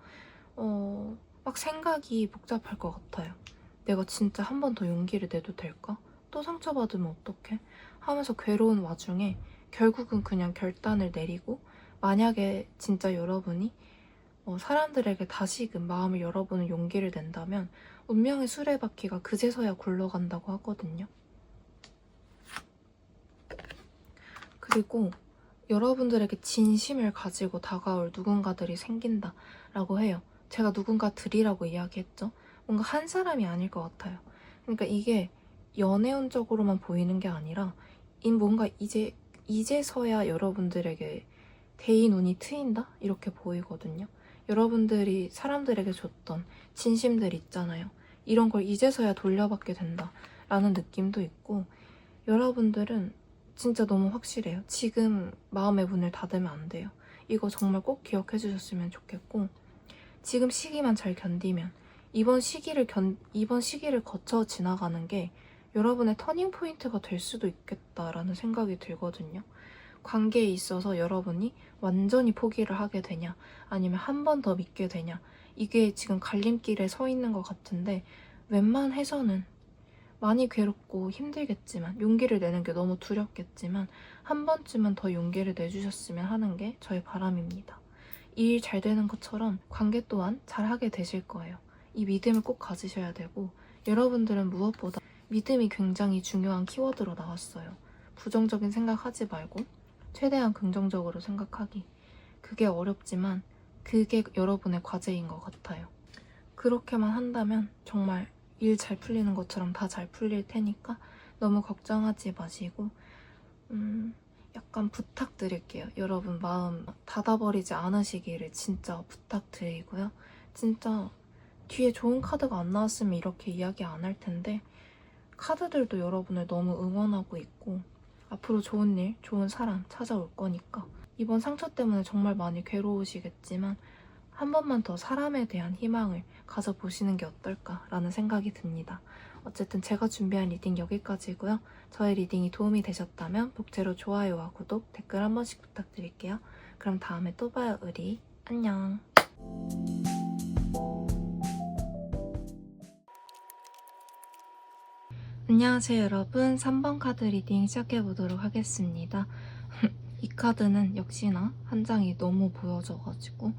막 생각이 복잡할 것 같아요. 내가 진짜 한 번 더 용기를 내도 될까? 또 상처받으면 어떡해? 하면서 괴로운 와중에 결국은 그냥 결단을 내리고, 만약에 진짜 여러분이 사람들에게 다시금 마음을 열어보는 용기를 낸다면 운명의 수레바퀴가 그제서야 굴러간다고 하거든요. 그리고 여러분들에게 진심을 가지고 다가올 누군가들이 생긴다라고 해요. 제가 누군가들이라고 이야기했죠. 뭔가 한 사람이 아닐 것 같아요. 그러니까 이게 연애운적으로만 보이는 게 아니라 뭔가 이제서야 여러분들에게 대인 운이 트인다? 이렇게 보이거든요. 여러분들이 사람들에게 줬던 진심들 있잖아요. 이런 걸 이제서야 돌려받게 된다라는 느낌도 있고, 여러분들은 진짜 너무 확실해요. 지금 마음의 문을 닫으면 안 돼요. 이거 정말 꼭 기억해 주셨으면 좋겠고, 지금 시기만 잘 견디면 이번 시기를 거쳐 지나가는 게 여러분의 터닝 포인트가 될 수도 있겠다라는 생각이 들거든요. 관계에 있어서 여러분이 완전히 포기를 하게 되냐, 아니면 한 번 더 믿게 되냐, 이게 지금 갈림길에 서 있는 것 같은데 웬만해서는 많이 괴롭고 힘들겠지만, 용기를 내는 게 너무 두렵겠지만 한 번쯤은 더 용기를 내주셨으면 하는 게 저의 바람입니다. 일 잘 되는 것처럼 관계 또한 잘하게 되실 거예요. 이 믿음을 꼭 가지셔야 되고, 여러분들은 무엇보다 믿음이 굉장히 중요한 키워드로 나왔어요. 부정적인 생각하지 말고 최대한 긍정적으로 생각하기. 그게 어렵지만 그게 여러분의 과제인 것 같아요. 그렇게만 한다면 정말 일 잘 풀리는 것처럼 다 잘 풀릴 테니까 너무 걱정하지 마시고, 약간 부탁드릴게요. 여러분 마음 닫아버리지 않으시기를 진짜 부탁드리고요. 진짜 뒤에 좋은 카드가 안 나왔으면 이렇게 이야기 안 할 텐데, 카드들도 여러분을 너무 응원하고 있고 앞으로 좋은 일, 좋은 사람 찾아올 거니까, 이번 상처 때문에 정말 많이 괴로우시겠지만 한 번만 더 사람에 대한 희망을 가져보시는 게 어떨까라는 생각이 듭니다. 어쨌든 제가 준비한 리딩 여기까지고요. 저의 리딩이 도움이 되셨다면 복제로 좋아요와 구독, 댓글 한 번씩 부탁드릴게요. 그럼 다음에 또 봐요, 우리. 안녕. 안녕하세요, 여러분. 3번 카드 리딩 시작해보도록 하겠습니다. 이 카드는 역시나 한 장이 너무 보여져가지고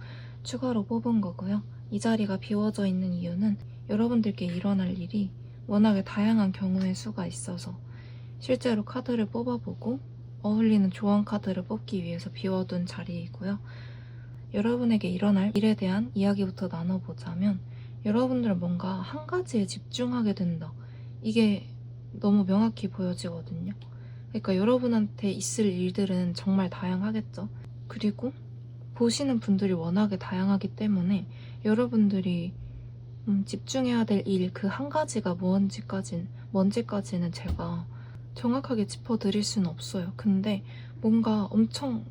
추가로 뽑은 거고요. 이 자리가 비워져 있는 이유는 여러분들께 일어날 일이 워낙에 다양한 경우의 수가 있어서 실제로 카드를 뽑아보고 어울리는 조언 카드를 뽑기 위해서 비워둔 자리이고요. 여러분에게 일어날 일에 대한 이야기부터 나눠보자면, 여러분들은 뭔가 한 가지에 집중하게 된다. 이게 너무 명확히 보여지거든요. 그러니까 여러분한테 있을 일들은 정말 다양하겠죠. 그리고 보시는 분들이 워낙에 다양하기 때문에 여러분들이 집중해야 될 일 그 한 가지가 뭔지까지는 제가 정확하게 짚어드릴 수는 없어요. 근데 뭔가 엄청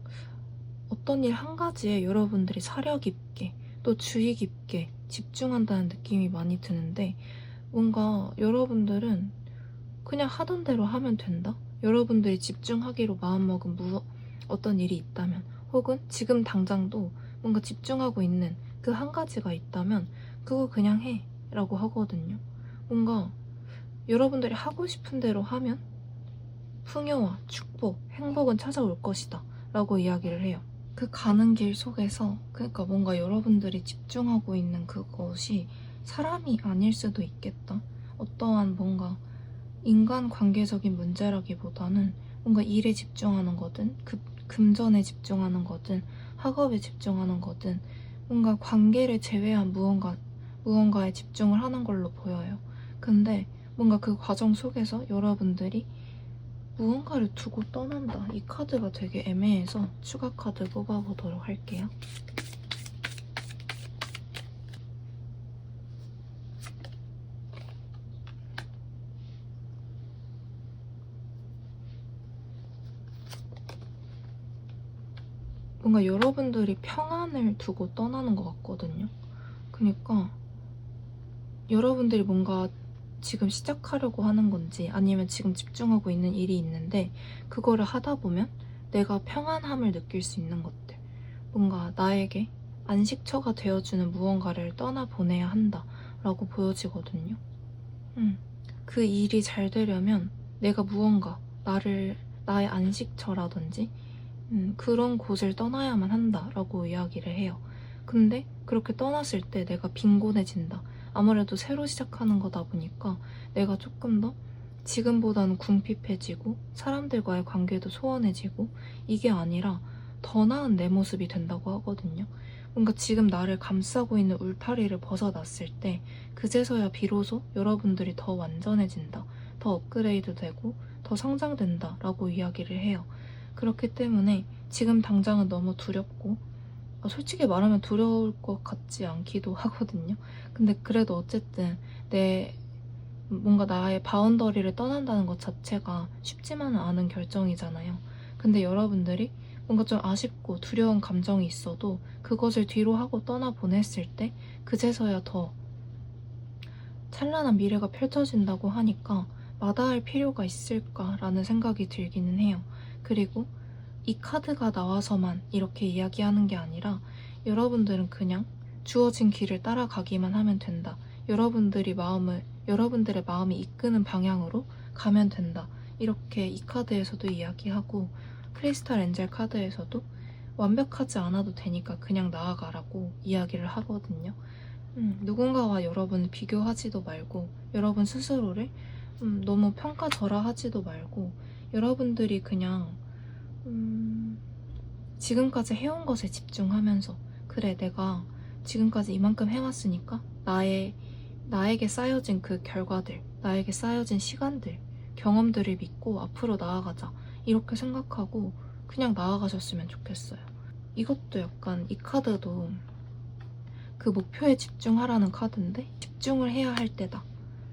어떤 일 한 가지에 여러분들이 사려 깊게 또 주의 깊게 집중한다는 느낌이 많이 드는데, 뭔가 여러분들은 그냥 하던 대로 하면 된다? 여러분들이 집중하기로 마음먹은 어떤 일이 있다면, 혹은 지금 당장도 뭔가 집중하고 있는 그 한 가지가 있다면 그거 그냥 해 라고 하거든요. 뭔가 여러분들이 하고 싶은 대로 하면 풍요와 축복, 행복은 찾아올 것이다 라고 이야기를 해요. 그 가는 길 속에서, 그러니까 뭔가 여러분들이 집중하고 있는 그것이 사람이 아닐 수도 있겠다. 어떠한 뭔가 인간관계적인 문제라기보다는 뭔가 일에 집중하는 거든, 금전에 집중하는 거든, 학업에 집중하는 거든, 뭔가 관계를 제외한 무언가에 집중을 하는 걸로 보여요. 근데 뭔가 그 과정 속에서 여러분들이 무언가를 두고 떠난다. 이 카드가 되게 애매해서 추가 카드 뽑아보도록 할게요. 뭔가 여러분들이 평안을 두고 떠나는 것 같거든요. 그러니까 여러분들이 뭔가 지금 시작하려고 하는 건지, 아니면 지금 집중하고 있는 일이 있는데 그거를 하다 보면 내가 평안함을 느낄 수 있는 것들, 뭔가 나에게 안식처가 되어주는 무언가를 떠나보내야 한다라고 보여지거든요. 그 일이 잘 되려면 내가 무언가 나의 안식처라든지 그런 곳을 떠나야만 한다라고 이야기를 해요. 근데 그렇게 떠났을 때 내가 빈곤해진다. 아무래도 새로 시작하는 거다 보니까 내가 조금 더 지금보다는 궁핍해지고 사람들과의 관계도 소원해지고, 이게 아니라 더 나은 내 모습이 된다고 하거든요. 뭔가 지금 나를 감싸고 있는 울타리를 벗어났을 때 그제서야 비로소 여러분들이 더 완전해진다, 더 업그레이드 되고 더 성장된다 라고 이야기를 해요. 그렇기 때문에 지금 당장은 너무 두렵고, 솔직히 말하면 두려울 것 같지 않기도 하거든요. 근데 그래도 어쨌든 뭔가 나의 바운더리를 떠난다는 것 자체가 쉽지만은 않은 결정이잖아요. 근데 여러분들이 뭔가 좀 아쉽고 두려운 감정이 있어도 그것을 뒤로 하고 떠나보냈을 때 그제서야 더 찬란한 미래가 펼쳐진다고 하니까 마다할 필요가 있을까라는 생각이 들기는 해요. 그리고 이 카드가 나와서만 이렇게 이야기하는 게 아니라 여러분들은 그냥 주어진 길을 따라가기만 하면 된다. 여러분들이 마음을 여러분들의 마음이 이끄는 방향으로 가면 된다. 이렇게 이 카드에서도 이야기하고 크리스탈 엔젤 카드에서도 완벽하지 않아도 되니까 그냥 나아가라고 이야기를 하거든요. 누군가와 여러분을 비교하지도 말고 여러분 스스로를 너무 평가절하하지도 말고 여러분들이 그냥 지금까지 해온 것에 집중하면서 그래 내가 지금까지 이만큼 해왔으니까 나에게 쌓여진 그 결과들, 나에게 쌓여진 시간들, 경험들을 믿고 앞으로 나아가자 이렇게 생각하고 그냥 나아가셨으면 좋겠어요. 이것도 약간 이 카드도 그 목표에 집중하라는 카드인데 집중을 해야 할 때다.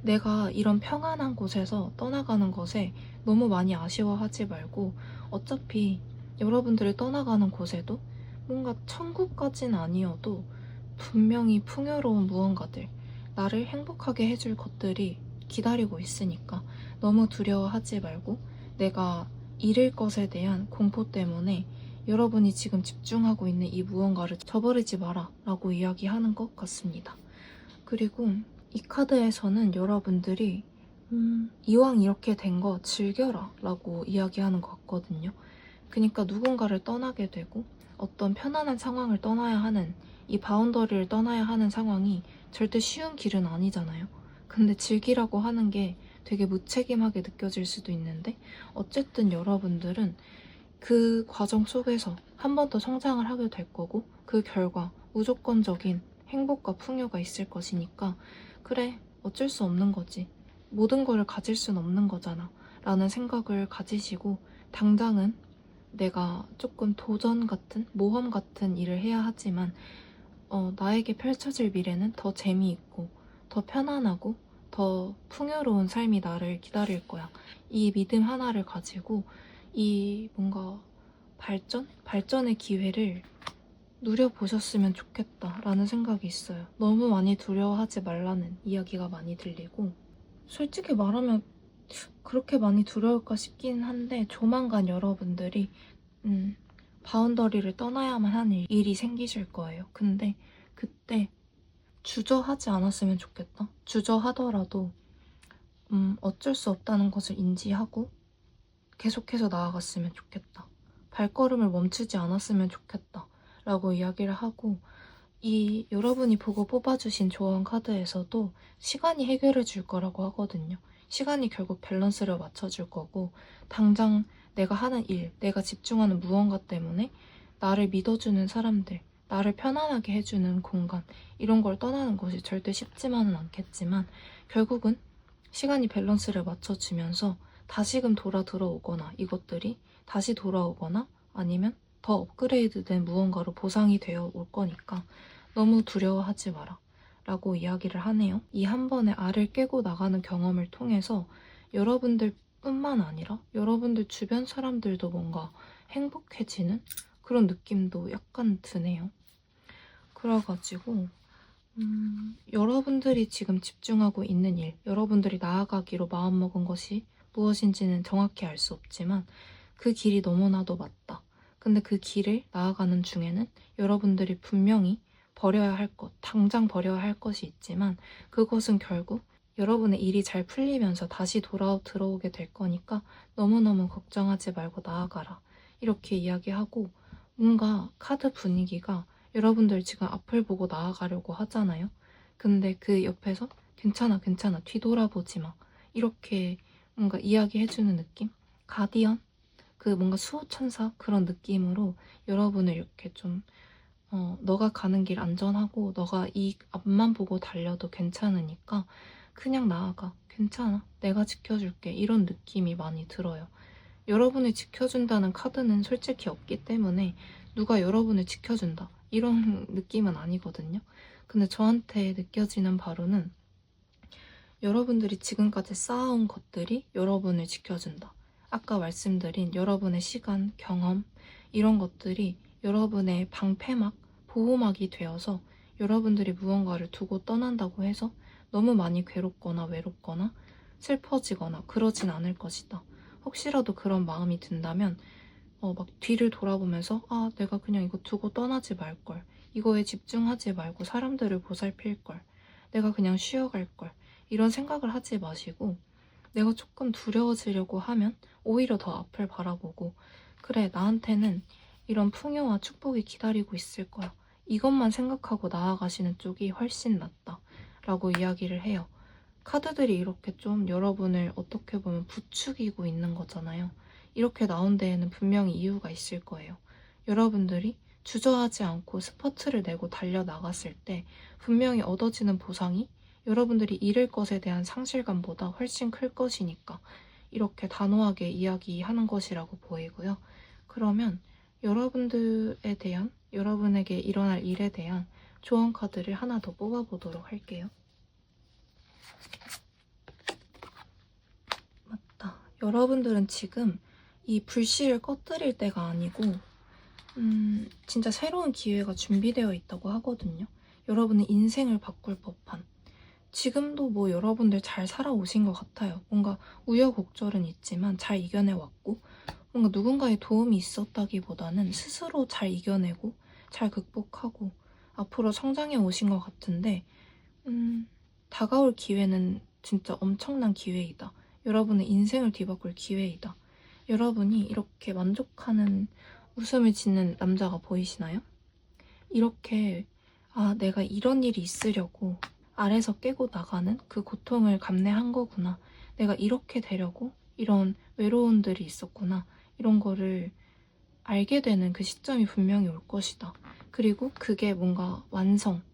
내가 이런 평안한 곳에서 떠나가는 것에 너무 많이 아쉬워하지 말고 어차피 여러분들이 떠나가는 곳에도 뭔가 천국까진 아니어도 분명히 풍요로운 무언가들, 나를 행복하게 해줄 것들이 기다리고 있으니까 너무 두려워하지 말고 내가 잃을 것에 대한 공포 때문에 여러분이 지금 집중하고 있는 이 무언가를 저버리지 마라 라고 이야기하는 것 같습니다. 그리고 이 카드에서는 여러분들이 이왕 이렇게 된 거 즐겨라 라고 이야기하는 것 같거든요. 그러니까 누군가를 떠나게 되고 어떤 편안한 상황을 떠나야 하는 이 바운더리를 떠나야 하는 상황이 절대 쉬운 길은 아니잖아요. 근데 즐기라고 하는 게 되게 무책임하게 느껴질 수도 있는데 어쨌든 여러분들은 그 과정 속에서 한 번 더 성장을 하게 될 거고 그 결과 무조건적인 행복과 풍요가 있을 것이니까 그래 어쩔 수 없는 거지 모든 걸 가질 순 없는 거잖아 라는 생각을 가지시고 당장은 내가 조금 도전 같은 모험 같은 일을 해야 하지만 나에게 펼쳐질 미래는 더 재미있고 더 편안하고 더 풍요로운 삶이 나를 기다릴 거야. 이 믿음 하나를 가지고 이 뭔가 발전의 기회를 누려보셨으면 좋겠다라는 생각이 있어요. 너무 많이 두려워하지 말라는 이야기가 많이 들리고 솔직히 말하면 그렇게 많이 두려울까 싶긴 한데 조만간 여러분들이 바운더리를 떠나야만 하는 일이 생기실 거예요. 근데 그때 주저하지 않았으면 좋겠다. 주저하더라도 어쩔 수 없다는 것을 인지하고 계속해서 나아갔으면 좋겠다. 발걸음을 멈추지 않았으면 좋겠다. 라고 이야기를 하고 이 여러분이 보고 뽑아주신 조언 카드에서도 시간이 해결해 줄 거라고 하거든요. 시간이 결국 밸런스를 맞춰줄 거고 당장 내가 하는 일, 내가 집중하는 무언가 때문에 나를 믿어주는 사람들, 나를 편안하게 해주는 공간 이런 걸 떠나는 것이 절대 쉽지만은 않겠지만 결국은 시간이 밸런스를 맞춰주면서 다시금 들어오거나 이것들이 다시 돌아오거나 아니면 더 업그레이드된 무언가로 보상이 되어 올 거니까 너무 두려워하지 마라 라고 이야기를 하네요. 이 한 번의 알을 깨고 나가는 경험을 통해서 여러분들 뿐만 아니라 여러분들 주변 사람들도 뭔가 행복해지는 그런 느낌도 약간 드네요. 그래가지고 여러분들이 지금 집중하고 있는 일, 여러분들이 나아가기로 마음먹은 것이 무엇인지는 정확히 알 수 없지만 그 길이 너무나도 맞다. 근데 그 길을 나아가는 중에는 여러분들이 분명히 버려야 할 것, 당장 버려야 할 것이 있지만 그것은 결국 여러분의 일이 잘 풀리면서 다시 들어오게 될 거니까 너무너무 걱정하지 말고 나아가라. 이렇게 이야기하고 뭔가 카드 분위기가 여러분들 지금 앞을 보고 나아가려고 하잖아요. 근데 그 옆에서 괜찮아, 괜찮아, 뒤돌아보지 마. 이렇게 뭔가 이야기해주는 느낌? 가디언? 그 뭔가 수호천사 그런 느낌으로 여러분을 이렇게 좀 너가 가는 길 안전하고 너가 이 앞만 보고 달려도 괜찮으니까 그냥 나아가. 괜찮아. 내가 지켜줄게. 이런 느낌이 많이 들어요. 여러분을 지켜준다는 카드는 솔직히 없기 때문에 누가 여러분을 지켜준다. 이런 느낌은 아니거든요. 근데 저한테 느껴지는 바로는 여러분들이 지금까지 쌓아온 것들이 여러분을 지켜준다. 아까 말씀드린 여러분의 시간, 경험 이런 것들이 여러분의 방패막, 보호막이 되어서 여러분들이 무언가를 두고 떠난다고 해서 너무 많이 괴롭거나 외롭거나 슬퍼지거나 그러진 않을 것이다. 혹시라도 그런 마음이 든다면 막 뒤를 돌아보면서 아 내가 그냥 이거 두고 떠나지 말걸 이거에 집중하지 말고 사람들을 보살필걸 내가 그냥 쉬어갈걸 이런 생각을 하지 마시고 내가 조금 두려워지려고 하면 오히려 더 앞을 바라보고 그래, 나한테는 이런 풍요와 축복이 기다리고 있을 거야. 이것만 생각하고 나아가시는 쪽이 훨씬 낫다. 라고 이야기를 해요. 카드들이 이렇게 좀 여러분을 어떻게 보면 부추기고 있는 거잖아요. 이렇게 나온 데에는 분명히 이유가 있을 거예요. 여러분들이 주저하지 않고 스퍼트를 내고 달려나갔을 때 분명히 얻어지는 보상이 여러분들이 잃을 것에 대한 상실감보다 훨씬 클 것이니까 이렇게 단호하게 이야기하는 것이라고 보이고요. 그러면 여러분들에 대한, 여러분에게 일어날 일에 대한 조언 카드를 하나 더 뽑아보도록 할게요. 맞다. 여러분들은 지금 이 불씨를 꺼뜨릴 때가 아니고 진짜 새로운 기회가 준비되어 있다고 하거든요. 여러분의 인생을 바꿀 법한. 지금도 뭐 여러분들 잘 살아오신 것 같아요. 뭔가 우여곡절은 있지만 잘 이겨내왔고 뭔가 누군가의 도움이 있었다기보다는 스스로 잘 이겨내고 잘 극복하고 앞으로 성장해 오신 것 같은데 다가올 기회는 진짜 엄청난 기회이다. 여러분의 인생을 뒤바꿀 기회이다. 여러분이 이렇게 만족하는 웃음을 짓는 남자가 보이시나요? 이렇게 내가 이런 일이 있으려고 아래서 깨고 나가는 그 고통을 감내한 거구나. 내가 이렇게 되려고 이런 외로움들이 있었구나. 이런 거를 알게 되는 그 시점이 분명히 올 것이다. 그리고 그게 뭔가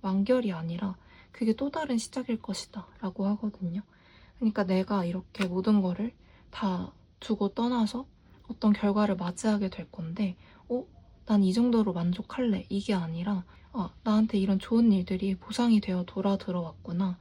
완결이 아니라 그게 또 다른 시작일 것이다. 라고 하거든요. 그러니까 내가 이렇게 모든 거를 다 두고 떠나서 어떤 결과를 맞이하게 될 건데 난 이 정도로 만족할래. 이게 아니라 나한테 이런 좋은 일들이 보상이 되어 돌아 들어왔구나.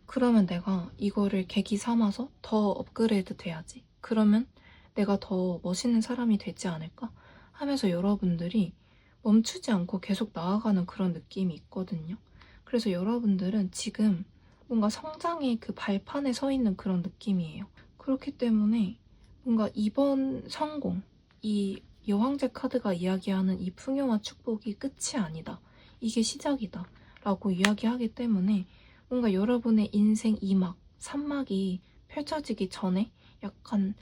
그러면 내가 이거를 계기 삼아서 더 업그레이드 돼야지. 그러면 내가 더 멋있는 사람이 되지 않을까? 하면서 여러분들이 멈추지 않고 계속 나아가는 그런 느낌이 있거든요. 그래서 여러분들은 지금 뭔가 성장의 그 발판에 서 있는 그런 느낌이에요. 그렇기 때문에 뭔가 이번 성공, 이 여왕제 카드가 이야기하는 이 풍요와 축복이 끝이 아니다. 이게 시작이다. 라고 이야기하기 때문에 뭔가 여러분의 인생 2막, 3막이 펼쳐지기 전에 약간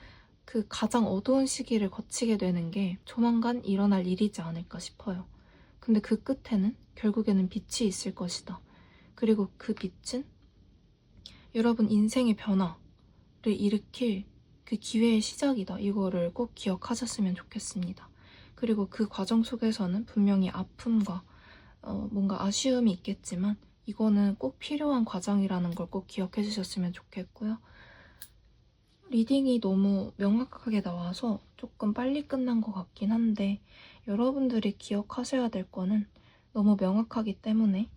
그 가장 어두운 시기를 거치게 되는 게 조만간 일어날 일이지 않을까 싶어요. 근데 그 끝에는 결국에는 빛이 있을 것이다. 그리고 그 빛은 여러분 인생의 변화를 일으킬 그 기회의 시작이다. 이거를 꼭 기억하셨으면 좋겠습니다. 그리고 그 과정 속에서는 분명히 아픔과 뭔가 아쉬움이 있겠지만 이거는 꼭 필요한 과정이라는 걸 꼭 기억해 주셨으면 좋겠고요. 리딩이 너무 명확하게 나와서 조금 빨리 끝난 것 같긴 한데 여러분들이 기억하셔야 될 거는 너무 명확하기 때문에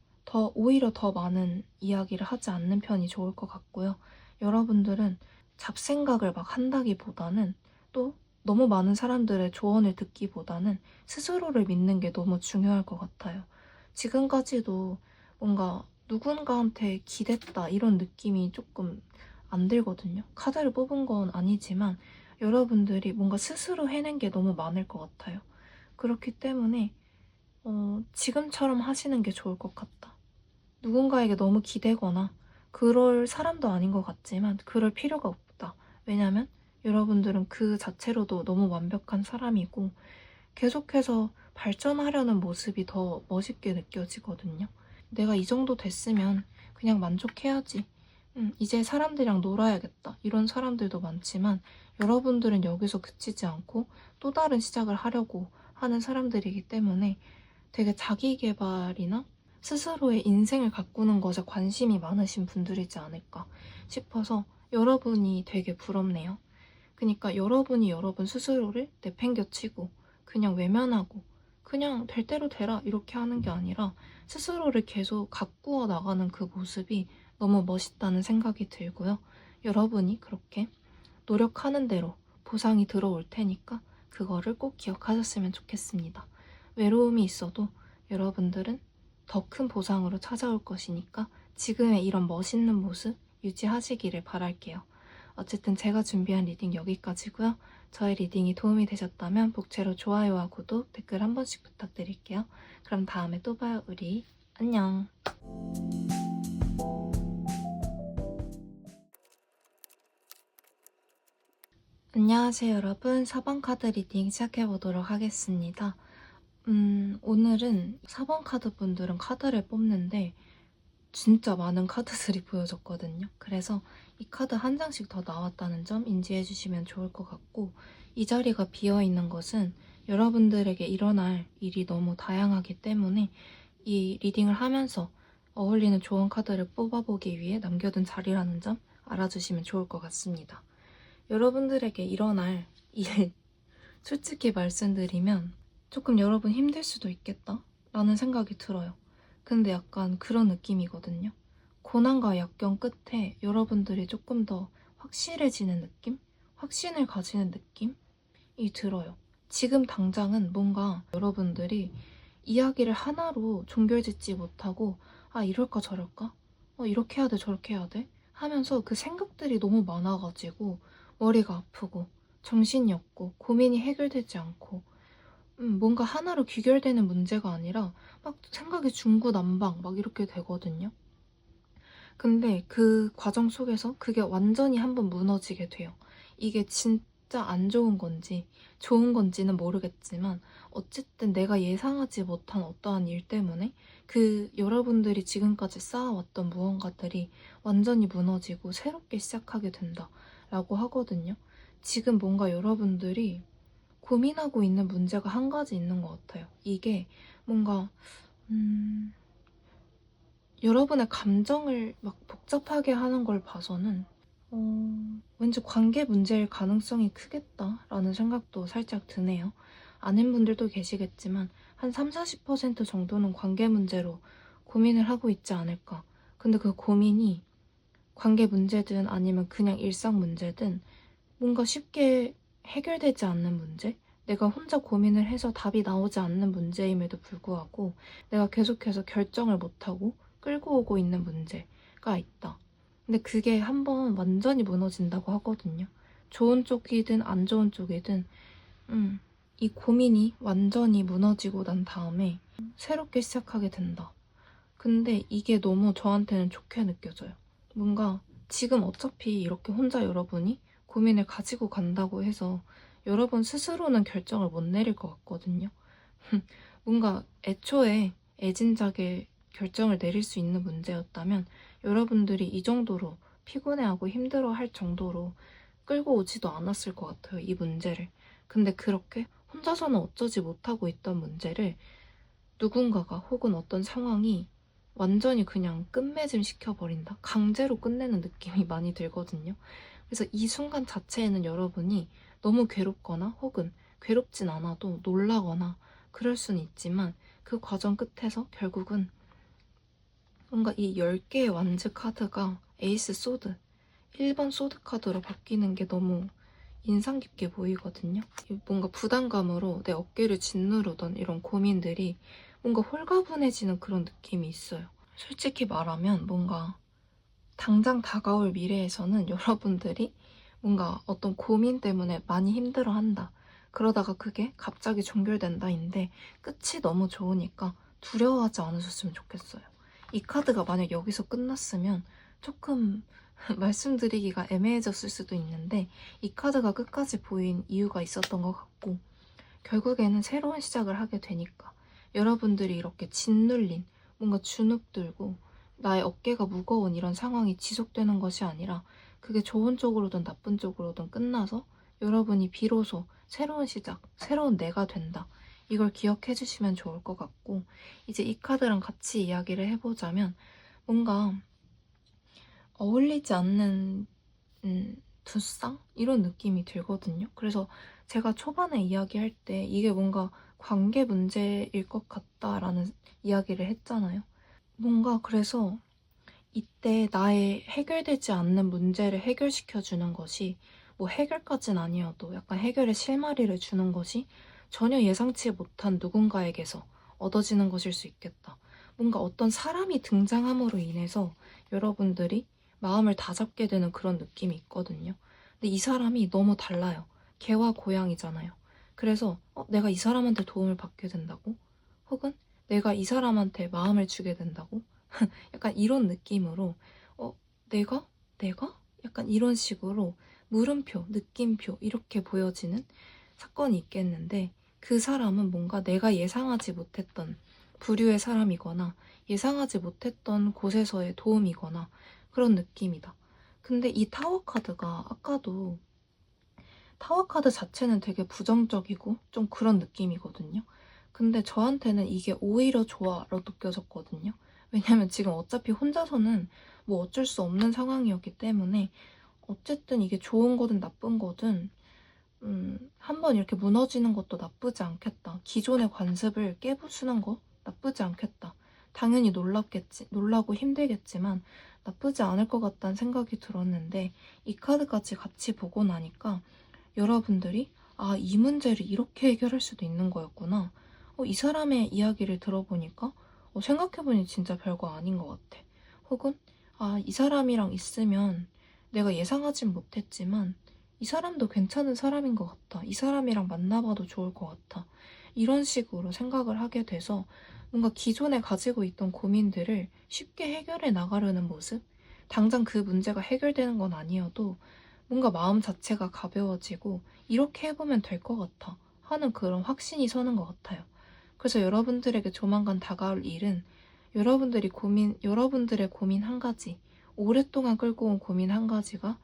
오히려 더 많은 이야기를 하지 않는 편이 좋을 것 같고요. 여러분들은 잡생각을 막 한다기보다는 또 너무 많은 사람들의 조언을 듣기보다는 스스로를 믿는 게 너무 중요할 것 같아요. 지금까지도 뭔가 누군가한테 기댔다 이런 느낌이 조금 안 들거든요. 카드를 뽑은 건 아니지만 여러분들이 뭔가 스스로 해낸 게 너무 많을 것 같아요. 그렇기 때문에 지금처럼 하시는 게 좋을 것 같다. 누군가에게 너무 기대거나 그럴 사람도 아닌 것 같지만 그럴 필요가 없다. 왜냐면 여러분들은 그 자체로도 너무 완벽한 사람이고 계속해서 발전하려는 모습이 더 멋있게 느껴지거든요. 내가 이 정도 됐으면 그냥 만족해야지. 이제 사람들이랑 놀아야겠다. 이런 사람들도 많지만 여러분들은 여기서 그치지 않고 또 다른 시작을 하려고 하는 사람들이기 때문에 되게 자기 개발이나 스스로의 인생을 가꾸는 것에 관심이 많으신 분들이지 않을까 싶어서 여러분이 되게 부럽네요. 그러니까 여러분이 여러분 스스로를 내팽겨치고 그냥 외면하고 그냥 될 대로 되라 이렇게 하는 게 아니라 스스로를 계속 가꾸어 나가는 그 모습이 너무 멋있다는 생각이 들고요. 여러분이 그렇게 노력하는 대로 보상이 들어올 테니까 그거를 꼭 기억하셨으면 좋겠습니다. 외로움이 있어도 여러분들은 더 큰 보상으로 찾아올 것이니까 지금의 이런 멋있는 모습 유지하시기를 바랄게요. 어쨌든 제가 준비한 리딩 여기까지고요. 저의 리딩이 도움이 되셨다면 복채로 좋아요와 구독, 댓글 한 번씩 부탁드릴게요. 그럼 다음에 또 봐요, 우리. 안녕. 안녕하세요, 여러분. 4번 카드 리딩 시작해보도록 하겠습니다. 오늘은 4번 카드 분들은 카드를 뽑는데 진짜 많은 카드들이 보여졌거든요. 그래서 이 카드 한 장씩 더 나왔다는 점 인지해주시면 좋을 것 같고, 이 자리가 비어있는 것은 여러분들에게 일어날 일이 너무 다양하기 때문에 이 리딩을 하면서 어울리는 좋은 카드를 뽑아보기 위해 남겨둔 자리라는 점 알아주시면 좋을 것 같습니다. 여러분들에게 일어날 일, 솔직히 말씀드리면 조금 여러분 힘들 수도 있겠다 라는 생각이 들어요. 근데 약간 그런 느낌이거든요. 고난과 역경 끝에 여러분들이 조금 더 확실해지는 느낌? 확신을 가지는 느낌이 들어요. 지금 당장은 뭔가 여러분들이 이야기를 하나로 종결짓지 못하고 이럴까 저럴까? 이렇게 해야 돼 저렇게 해야 돼? 하면서 그 생각들이 너무 많아가지고 머리가 아프고 정신이 없고 고민이 해결되지 않고 뭔가 하나로 귀결되는 문제가 아니라 막 생각이 중구난방 막 이렇게 되거든요. 근데 그 과정 속에서 그게 완전히 한번 무너지게 돼요. 이게 진짜 안 좋은 건지 좋은 건지는 모르겠지만 어쨌든 내가 예상하지 못한 어떠한 일 때문에 그 여러분들이 지금까지 쌓아왔던 무언가들이 완전히 무너지고 새롭게 시작하게 된다라고 하거든요. 지금 뭔가 여러분들이 고민하고 있는 문제가 한 가지 있는 것 같아요. 이게 뭔가 여러분의 감정을 막 복잡하게 하는 걸 봐서는 왠지 관계 문제일 가능성이 크겠다라는 생각도 살짝 드네요. 아는 분들도 계시겠지만 한 30-40% 정도는 관계 문제로 고민을 하고 있지 않을까. 근데 그 고민이 관계 문제든 아니면 그냥 일상 문제든 뭔가 쉽게 해결되지 않는 문제? 내가 혼자 고민을 해서 답이 나오지 않는 문제임에도 불구하고 내가 계속해서 결정을 못하고 끌고 오고 있는 문제가 있다. 근데 그게 한번 완전히 무너진다고 하거든요. 좋은 쪽이든 안 좋은 쪽이든 이 고민이 완전히 무너지고 난 다음에 새롭게 시작하게 된다. 근데 이게 너무 저한테는 좋게 느껴져요. 뭔가 지금 어차피 이렇게 혼자 여러분이 고민을 가지고 간다고 해서 여러분 스스로는 결정을 못 내릴 것 같거든요. 뭔가 애초에 애진작에 결정을 내릴 수 있는 문제였다면 여러분들이 이 정도로 피곤해하고 힘들어할 정도로 끌고 오지도 않았을 것 같아요, 이 문제를. 근데 그렇게 혼자서는 어쩌지 못하고 있던 문제를 누군가가 혹은 어떤 상황이 완전히 그냥 끝맺음 시켜버린다? 강제로 끝내는 느낌이 많이 들거든요. 그래서 이 순간 자체에는 여러분이 너무 괴롭거나 혹은 괴롭진 않아도 놀라거나 그럴 수는 있지만 그 과정 끝에서 결국은 뭔가 이 10개의 완즈 카드가 에이스 소드, 1번 소드 카드로 바뀌는 게 너무 인상 깊게 보이거든요. 뭔가 부담감으로 내 어깨를 짓누르던 이런 고민들이 뭔가 홀가분해지는 그런 느낌이 있어요. 솔직히 말하면 뭔가 당장 다가올 미래에서는 여러분들이 뭔가 어떤 고민 때문에 많이 힘들어한다. 그러다가 그게 갑자기 종결된다인데 끝이 너무 좋으니까 두려워하지 않으셨으면 좋겠어요. 이 카드가 만약 여기서 끝났으면 조금 말씀드리기가 애매해졌을 수도 있는데 이 카드가 끝까지 보인 이유가 있었던 것 같고 결국에는 새로운 시작을 하게 되니까 여러분들이 이렇게 짓눌린 뭔가 주눅들고 나의 어깨가 무거운 이런 상황이 지속되는 것이 아니라 그게 좋은 쪽으로든 나쁜 쪽으로든 끝나서 여러분이 비로소 새로운 시작, 새로운 내가 된다. 이걸 기억해 주시면 좋을 것 같고 이제 이 카드랑 같이 이야기를 해보자면 뭔가 어울리지 않는 두쌍? 이런 느낌이 들거든요. 그래서 제가 초반에 이야기할 때 이게 뭔가 관계 문제일 것 같다라는 이야기를 했잖아요. 뭔가 그래서 이때 나의 해결되지 않는 문제를 해결시켜주는 것이 뭐 해결까진 아니어도 약간 해결의 실마리를 주는 것이 전혀 예상치 못한 누군가에게서 얻어지는 것일 수 있겠다. 뭔가 어떤 사람이 등장함으로 인해서 여러분들이 마음을 다잡게 되는 그런 느낌이 있거든요. 근데 이 사람이 너무 달라요. 개와 고양이잖아요. 그래서 내가 이 사람한테 도움을 받게 된다고? 혹은 내가 이 사람한테 마음을 주게 된다고? 약간 이런 느낌으로 내가? 내가? 약간 이런 식으로 물음표, 느낌표 이렇게 보여지는 사건이 있겠는데 그 사람은 뭔가 내가 예상하지 못했던 부류의 사람이거나 예상하지 못했던 곳에서의 도움이거나 그런 느낌이다. 근데 이 타워 카드가 아까도 타워 카드 자체는 되게 부정적이고 좀 그런 느낌이거든요. 근데 저한테는 이게 오히려 좋아로 느껴졌거든요. 왜냐면 지금 어차피 혼자서는 뭐 어쩔 수 없는 상황이었기 때문에 어쨌든 이게 좋은 거든 나쁜 거든 한번 이렇게 무너지는 것도 나쁘지 않겠다. 기존의 관습을 깨부수는 거 나쁘지 않겠다. 당연히 놀라고 힘들겠지만 나쁘지 않을 것 같다는 생각이 들었는데 이 카드까지 같이 보고 나니까 여러분들이 이 문제를 이렇게 해결할 수도 있는 거였구나. 이 사람의 이야기를 들어보니까 생각해보니 진짜 별거 아닌 것 같아. 혹은 이 사람이랑 있으면 내가 예상하진 못했지만 이 사람도 괜찮은 사람인 것 같다. 이 사람이랑 만나봐도 좋을 것 같아. 이런 식으로 생각을 하게 돼서 뭔가 기존에 가지고 있던 고민들을 쉽게 해결해 나가려는 모습? 당장 그 문제가 해결되는 건 아니어도 뭔가 마음 자체가 가벼워지고 이렇게 해보면 될 것 같아 하는 그런 확신이 서는 것 같아요. 그래서 여러분들에게 조만간 다가올 일은 여러분들의 고민 한 가지, 오랫동안 끌고 온 고민 한 가지가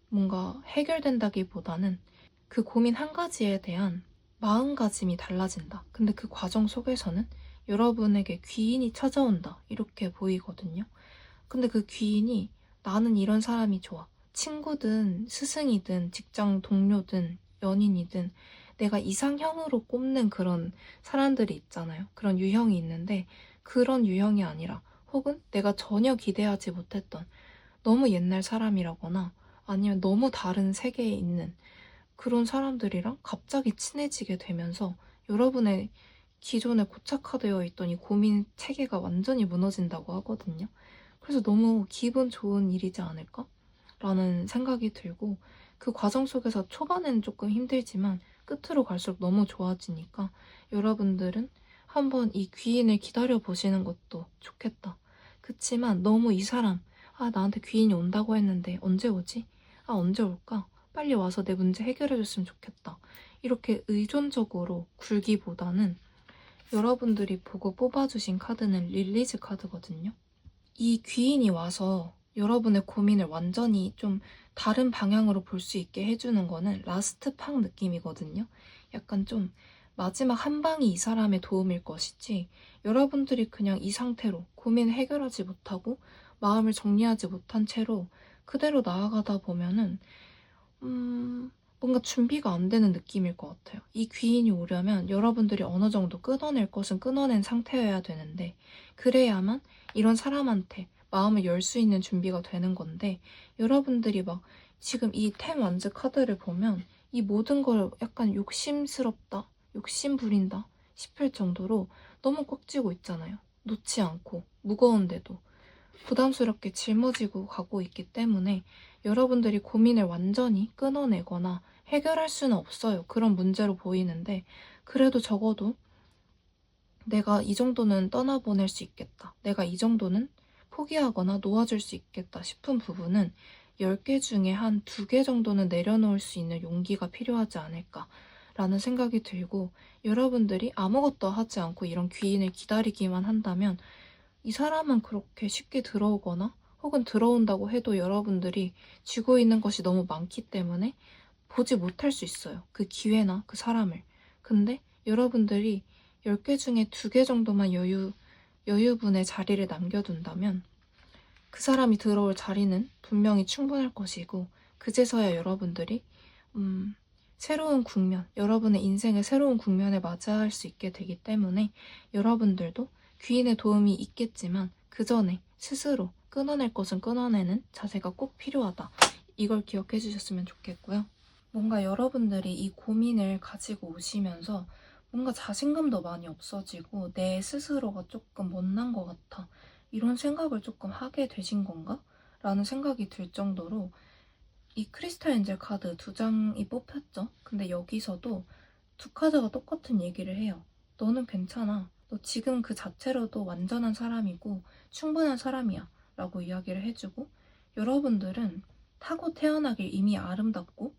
뭔가 해결된다기보다는 그 고민 한 가지에 대한 마음가짐이 달라진다. 근데 그 과정 속에서는 여러분에게 귀인이 찾아온다. 이렇게 보이거든요. 근데 그 귀인이 나는 이런 사람이 좋아. 친구든 스승이든 직장 동료든 연인이든 내가 이상형으로 꼽는 그런 사람들이 있잖아요. 그런 유형이 있는데 그런 유형이 아니라 혹은 내가 전혀 기대하지 못했던 너무 옛날 사람이라거나 아니면 너무 다른 세계에 있는 그런 사람들이랑 갑자기 친해지게 되면서 여러분의 기존에 고착화되어 있던 이 고민 체계가 완전히 무너진다고 하거든요. 그래서 너무 기분 좋은 일이지 않을까? 라는 생각이 들고 그 과정 속에서 초반에는 조금 힘들지만 끝으로 갈수록 너무 좋아지니까 여러분들은 한번 이 귀인을 기다려 보시는 것도 좋겠다. 그치만 너무 이 사람, 나한테 귀인이 온다고 했는데 언제 오지? 언제 올까? 빨리 와서 내 문제 해결해 줬으면 좋겠다. 이렇게 의존적으로 굴기보다는 여러분들이 보고 뽑아주신 카드는 릴리즈 카드거든요. 이 귀인이 와서 여러분의 고민을 완전히 좀 다른 방향으로 볼 수 있게 해주는 거는 라스트 팍 느낌이거든요. 약간 좀 마지막 한 방이 이 사람의 도움일 것이지 여러분들이 그냥 이 상태로 고민을 해결하지 못하고 마음을 정리하지 못한 채로 그대로 나아가다 보면은 뭔가 준비가 안 되는 느낌일 것 같아요. 이 귀인이 오려면 여러분들이 어느 정도 끊어낼 것은 끊어낸 상태여야 되는데 그래야만 이런 사람한테 마음을 열 수 있는 준비가 되는 건데 여러분들이 막 지금 이 템 완즈 카드를 보면 이 모든 걸 약간 욕심스럽다, 욕심 부린다 싶을 정도로 너무 꽉 쥐고 있잖아요. 놓지 않고 무거운데도 부담스럽게 짊어지고 가고 있기 때문에 여러분들이 고민을 완전히 끊어내거나 해결할 수는 없어요. 그런 문제로 보이는데 그래도 적어도 내가 이 정도는 떠나보낼 수 있겠다. 내가 이 정도는 포기하거나 놓아줄 수 있겠다 싶은 부분은 10개 중에 한 2개 정도는 내려놓을 수 있는 용기가 필요하지 않을까라는 생각이 들고 여러분들이 아무것도 하지 않고 이런 귀인을 기다리기만 한다면 이 사람은 그렇게 쉽게 들어오거나 혹은 들어온다고 해도 여러분들이 쥐고 있는 것이 너무 많기 때문에 보지 못할 수 있어요. 그 기회나 그 사람을. 근데 여러분들이 10개 중에 2개 정도만 여유분의 자리를 남겨둔다면 그 사람이 들어올 자리는 분명히 충분할 것이고 그제서야 여러분들이 새로운 국면, 여러분의 인생의 새로운 국면에 맞이할 수 있게 되기 때문에 여러분들도 귀인의 도움이 있겠지만 그 전에 스스로 끊어낼 것은 끊어내는 자세가 꼭 필요하다. 이걸 기억해 주셨으면 좋겠고요. 뭔가 여러분들이 이 고민을 가지고 오시면서 뭔가 자신감도 많이 없어지고 내 스스로가 조금 못난 것 같아. 이런 생각을 조금 하게 되신 건가? 라는 생각이 들 정도로 이 크리스탈 엔젤 카드 2장이 뽑혔죠. 근데 여기서도 두 카드가 똑같은 얘기를 해요. 너는 괜찮아. 너 지금 그 자체로도 완전한 사람이고 충분한 사람이야. 라고 이야기를 해주고 여러분들은 타고 태어나길 이미 아름답고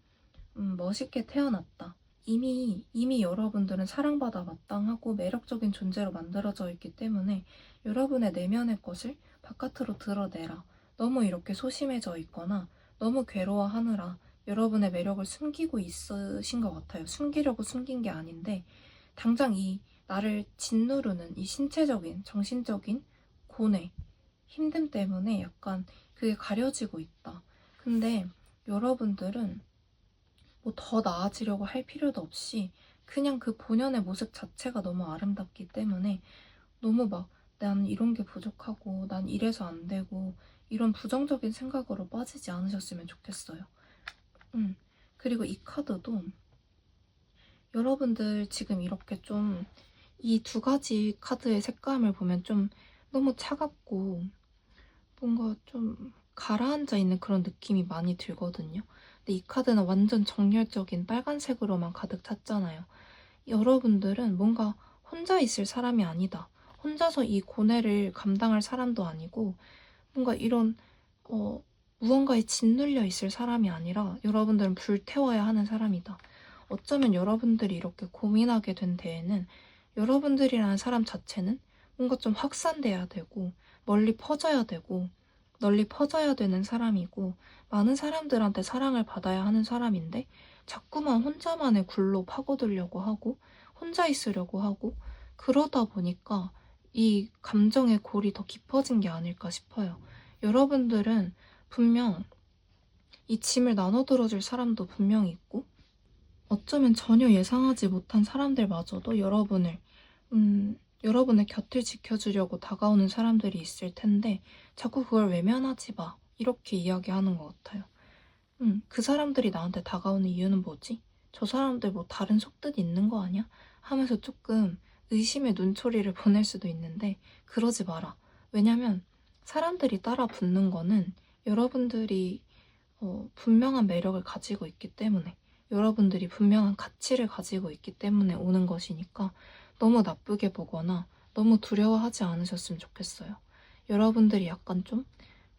멋있게 태어났다. 이미 여러분들은 사랑받아 마땅하고 매력적인 존재로 만들어져 있기 때문에 여러분의 내면의 것을 바깥으로 드러내라. 너무 이렇게 소심해져 있거나 너무 괴로워하느라 여러분의 매력을 숨기고 있으신 것 같아요. 숨기려고 숨긴 게 아닌데 당장 이 나를 짓누르는 이 신체적인, 정신적인 고뇌, 힘듦 때문에 약간 그게 가려지고 있다. 근데 여러분들은 뭐 더 나아지려고 할 필요도 없이 그냥 그 본연의 모습 자체가 너무 아름답기 때문에 너무 막 난 이런 게 부족하고 난 이래서 안 되고 이런 부정적인 생각으로 빠지지 않으셨으면 좋겠어요. 그리고 이 카드도 여러분들 지금 이렇게 좀 이 두 가지 카드의 색감을 보면 좀 너무 차갑고 뭔가 좀 가라앉아 있는 그런 느낌이 많이 들거든요. 근데 이 카드는 완전 정열적인 빨간색으로만 가득 찼잖아요. 여러분들은 뭔가 혼자 있을 사람이 아니다. 혼자서 이 고뇌를 감당할 사람도 아니고 뭔가 이런 무언가에 짓눌려 있을 사람이 아니라 여러분들은 불태워야 하는 사람이다. 어쩌면 여러분들이 이렇게 고민하게 된 데에는 여러분들이라는 사람 자체는 뭔가 좀 확산돼야 되고 멀리 퍼져야 되고 널리 퍼져야 되는 사람이고 많은 사람들한테 사랑을 받아야 하는 사람인데 자꾸만 혼자만의 굴로 파고들려고 하고 혼자 있으려고 하고 그러다 보니까 이 감정의 골이 더 깊어진 게 아닐까 싶어요. 여러분들은 분명 이 짐을 나눠 들어줄 사람도 분명히 있고 어쩌면 전혀 예상하지 못한 사람들마저도 여러분의 곁을 지켜주려고 다가오는 사람들이 있을 텐데 자꾸 그걸 외면하지 마. 이렇게 이야기하는 것 같아요. 그 사람들이 나한테 다가오는 이유는 뭐지? 저 사람들 뭐 다른 속뜻 있는 거 아니야? 하면서 조금 의심의 눈초리를 보낼 수도 있는데 그러지 마라. 왜냐면 사람들이 따라 붙는 거는 여러분들이 분명한 매력을 가지고 있기 때문에 여러분들이 분명한 가치를 가지고 있기 때문에 오는 것이니까 너무 나쁘게 보거나 너무 두려워하지 않으셨으면 좋겠어요. 여러분들이 약간 좀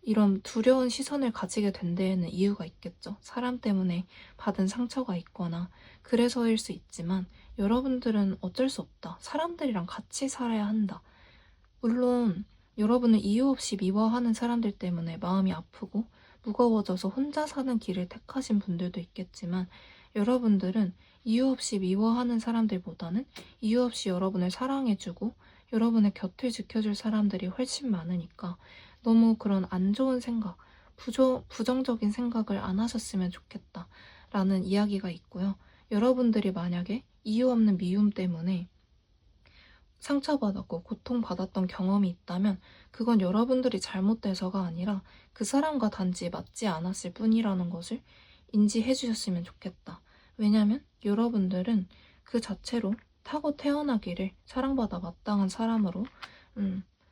이런 두려운 시선을 가지게 된 데에는 이유가 있겠죠. 사람 때문에 받은 상처가 있거나 그래서일 수 있지만 여러분들은 어쩔 수 없다. 사람들이랑 같이 살아야 한다. 물론 여러분을 이유 없이 미워하는 사람들 때문에 마음이 아프고 무거워져서 혼자 사는 길을 택하신 분들도 있겠지만 여러분들은 이유 없이 미워하는 사람들보다는 이유 없이 여러분을 사랑해주고 여러분의 곁을 지켜줄 사람들이 훨씬 많으니까 너무 그런 안 좋은 생각, 부정적인 생각을 안 하셨으면 좋겠다 라는 이야기가 있고요. 여러분들이 만약에 이유 없는 미움 때문에 상처받았고 고통받았던 경험이 있다면 그건 여러분들이 잘못돼서가 아니라 그 사람과 단지 맞지 않았을 뿐이라는 것을 인지해 주셨으면 좋겠다. 왜냐면 여러분들은 그 자체로 타고 태어나기를 사랑받아 마땅한 사람으로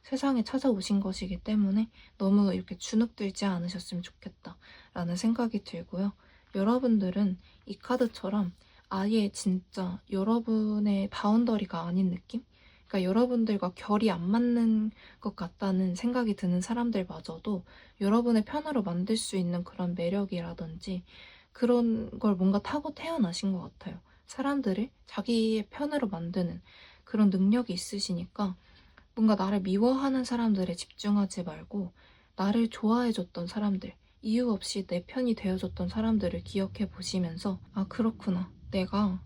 세상에 찾아오신 것이기 때문에 너무 이렇게 주눅들지 않으셨으면 좋겠다 라는 생각이 들고요. 여러분들은 이 카드처럼 아예 진짜 여러분의 바운더리가 아닌 느낌? 그러니까 여러분들과 결이 안 맞는 것 같다는 생각이 드는 사람들마저도 여러분의 편으로 만들 수 있는 그런 매력이라든지 그런 걸 뭔가 타고 태어나신 것 같아요. 사람들을 자기의 편으로 만드는 그런 능력이 있으시니까 뭔가 나를 미워하는 사람들에 집중하지 말고 나를 좋아해줬던 사람들, 이유 없이 내 편이 되어줬던 사람들을 기억해 보시면서 아, 그렇구나. 내가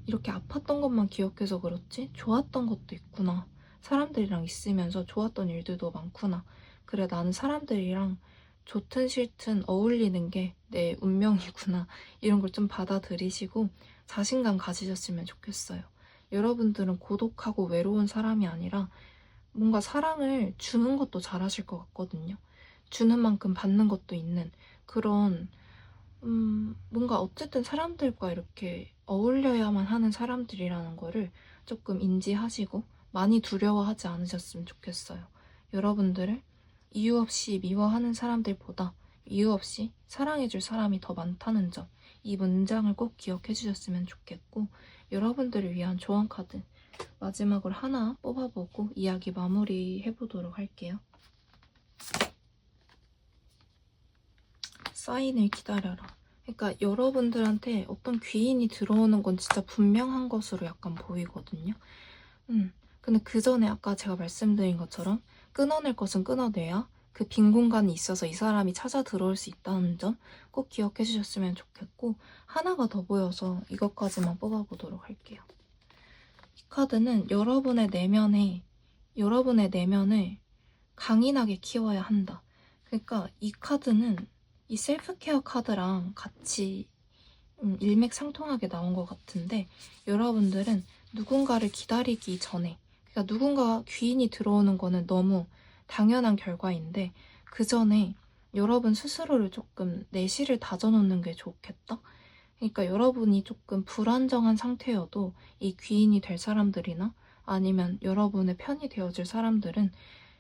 이렇게 아팠던 것만 기억해서 그렇지? 좋았던 것도 있구나. 사람들이랑 있으면서 좋았던 일들도 많구나. 그래, 나는 사람들이랑 좋든 싫든 어울리는 게 내 운명이구나. 이런 걸 좀 받아들이시고 자신감 가지셨으면 좋겠어요. 여러분들은 고독하고 외로운 사람이 아니라 뭔가 사랑을 주는 것도 잘하실 것 같거든요. 주는 만큼 받는 것도 있는 그런 뭔가 어쨌든 사람들과 이렇게 어울려야만 하는 사람들이라는 거를 조금 인지하시고 많이 두려워하지 않으셨으면 좋겠어요. 여러분들을 이유 없이 미워하는 사람들보다 이유 없이 사랑해줄 사람이 더 많다는 점, 이 문장을 꼭 기억해 주셨으면 좋겠고, 여러분들을 위한 조언 카드 마지막으로 하나 뽑아보고 이야기 마무리 해보도록 할게요. 사인을 기다려라. 그러니까 여러분들한테 어떤 귀인이 들어오는 건 진짜 분명한 것으로 약간 보이거든요. 근데 그 전에 아까 제가 말씀드린 것처럼 끊어낼 것은 끊어내야 그 빈 공간이 있어서 이 사람이 찾아 들어올 수 있다는 점 꼭 기억해 주셨으면 좋겠고, 하나가 더 보여서 이것까지만 뽑아보도록 할게요. 이 카드는 여러분의 내면을 강인하게 키워야 한다. 그러니까 이 카드는 이 셀프케어 카드랑 같이 일맥상통하게 나온 것 같은데, 여러분들은 누군가를 기다리기 전에, 그러니까 누군가 귀인이 들어오는 거는 너무 당연한 결과인데, 그 전에 여러분 스스로를 조금 내실을 다져놓는 게 좋겠다? 그러니까 여러분이 조금 불안정한 상태여도 이 귀인이 될 사람들이나 아니면 여러분의 편이 되어줄 사람들은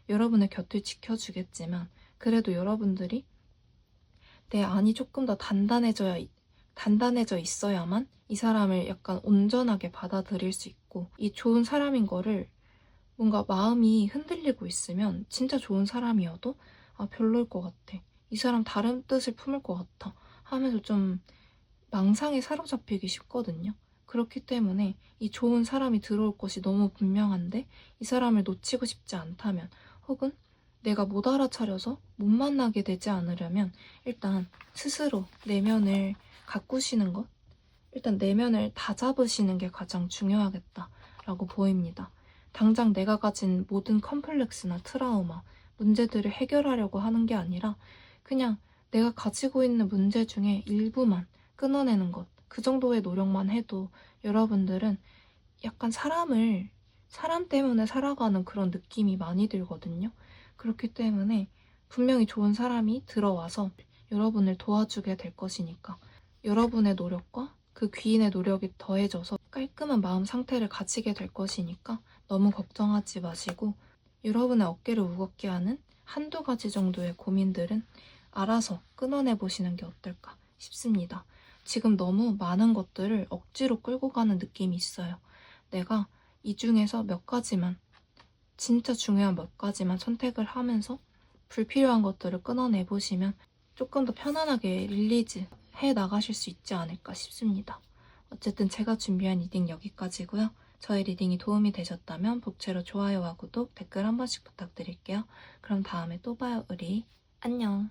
여러분의 곁을 지켜주겠지만, 그래도 여러분들이 내 안이 조금 더 단단해져 있어야만 이 사람을 약간 온전하게 받아들일 수 있고, 이 좋은 사람인 거를 뭔가 마음이 흔들리고 있으면 진짜 좋은 사람이어도 별로일 것 같아, 이 사람 다른 뜻을 품을 것 같아 하면서 좀 망상에 사로잡히기 쉽거든요. 그렇기 때문에 이 좋은 사람이 들어올 것이 너무 분명한데 이 사람을 놓치고 싶지 않다면, 혹은 내가 못 알아차려서 못 만나게 되지 않으려면 일단 스스로 내면을 가꾸시는 것, 일단 내면을 다잡으시는 게 가장 중요하겠다라고 보입니다. 당장 내가 가진 모든 컴플렉스나 트라우마, 문제들을 해결하려고 하는 게 아니라 그냥 내가 가지고 있는 문제 중에 일부만 끊어내는 것, 그 정도의 노력만 해도 여러분들은 약간 사람 때문에 살아가는 그런 느낌이 많이 들거든요. 그렇기 때문에 분명히 좋은 사람이 들어와서 여러분을 도와주게 될 것이니까, 여러분의 노력과 그 귀인의 노력이 더해져서 깔끔한 마음 상태를 가지게 될 것이니까 너무 걱정하지 마시고, 여러분의 어깨를 무겁게 하는 한두 가지 정도의 고민들은 알아서 끊어내 보시는 게 어떨까 싶습니다. 지금 너무 많은 것들을 억지로 끌고 가는 느낌이 있어요. 내가 이 중에서 몇 가지만, 진짜 중요한 몇 가지만 선택을 하면서 불필요한 것들을 끊어내 보시면 조금 더 편안하게 릴리즈 해 나가실 수 있지 않을까 싶습니다. 어쨌든 제가 준비한 리딩 여기까지고요. 저의 리딩이 도움이 되셨다면 복채로 좋아요와 구독, 댓글 한 번씩 부탁드릴게요. 그럼 다음에 또 봐요, 우리. 안녕.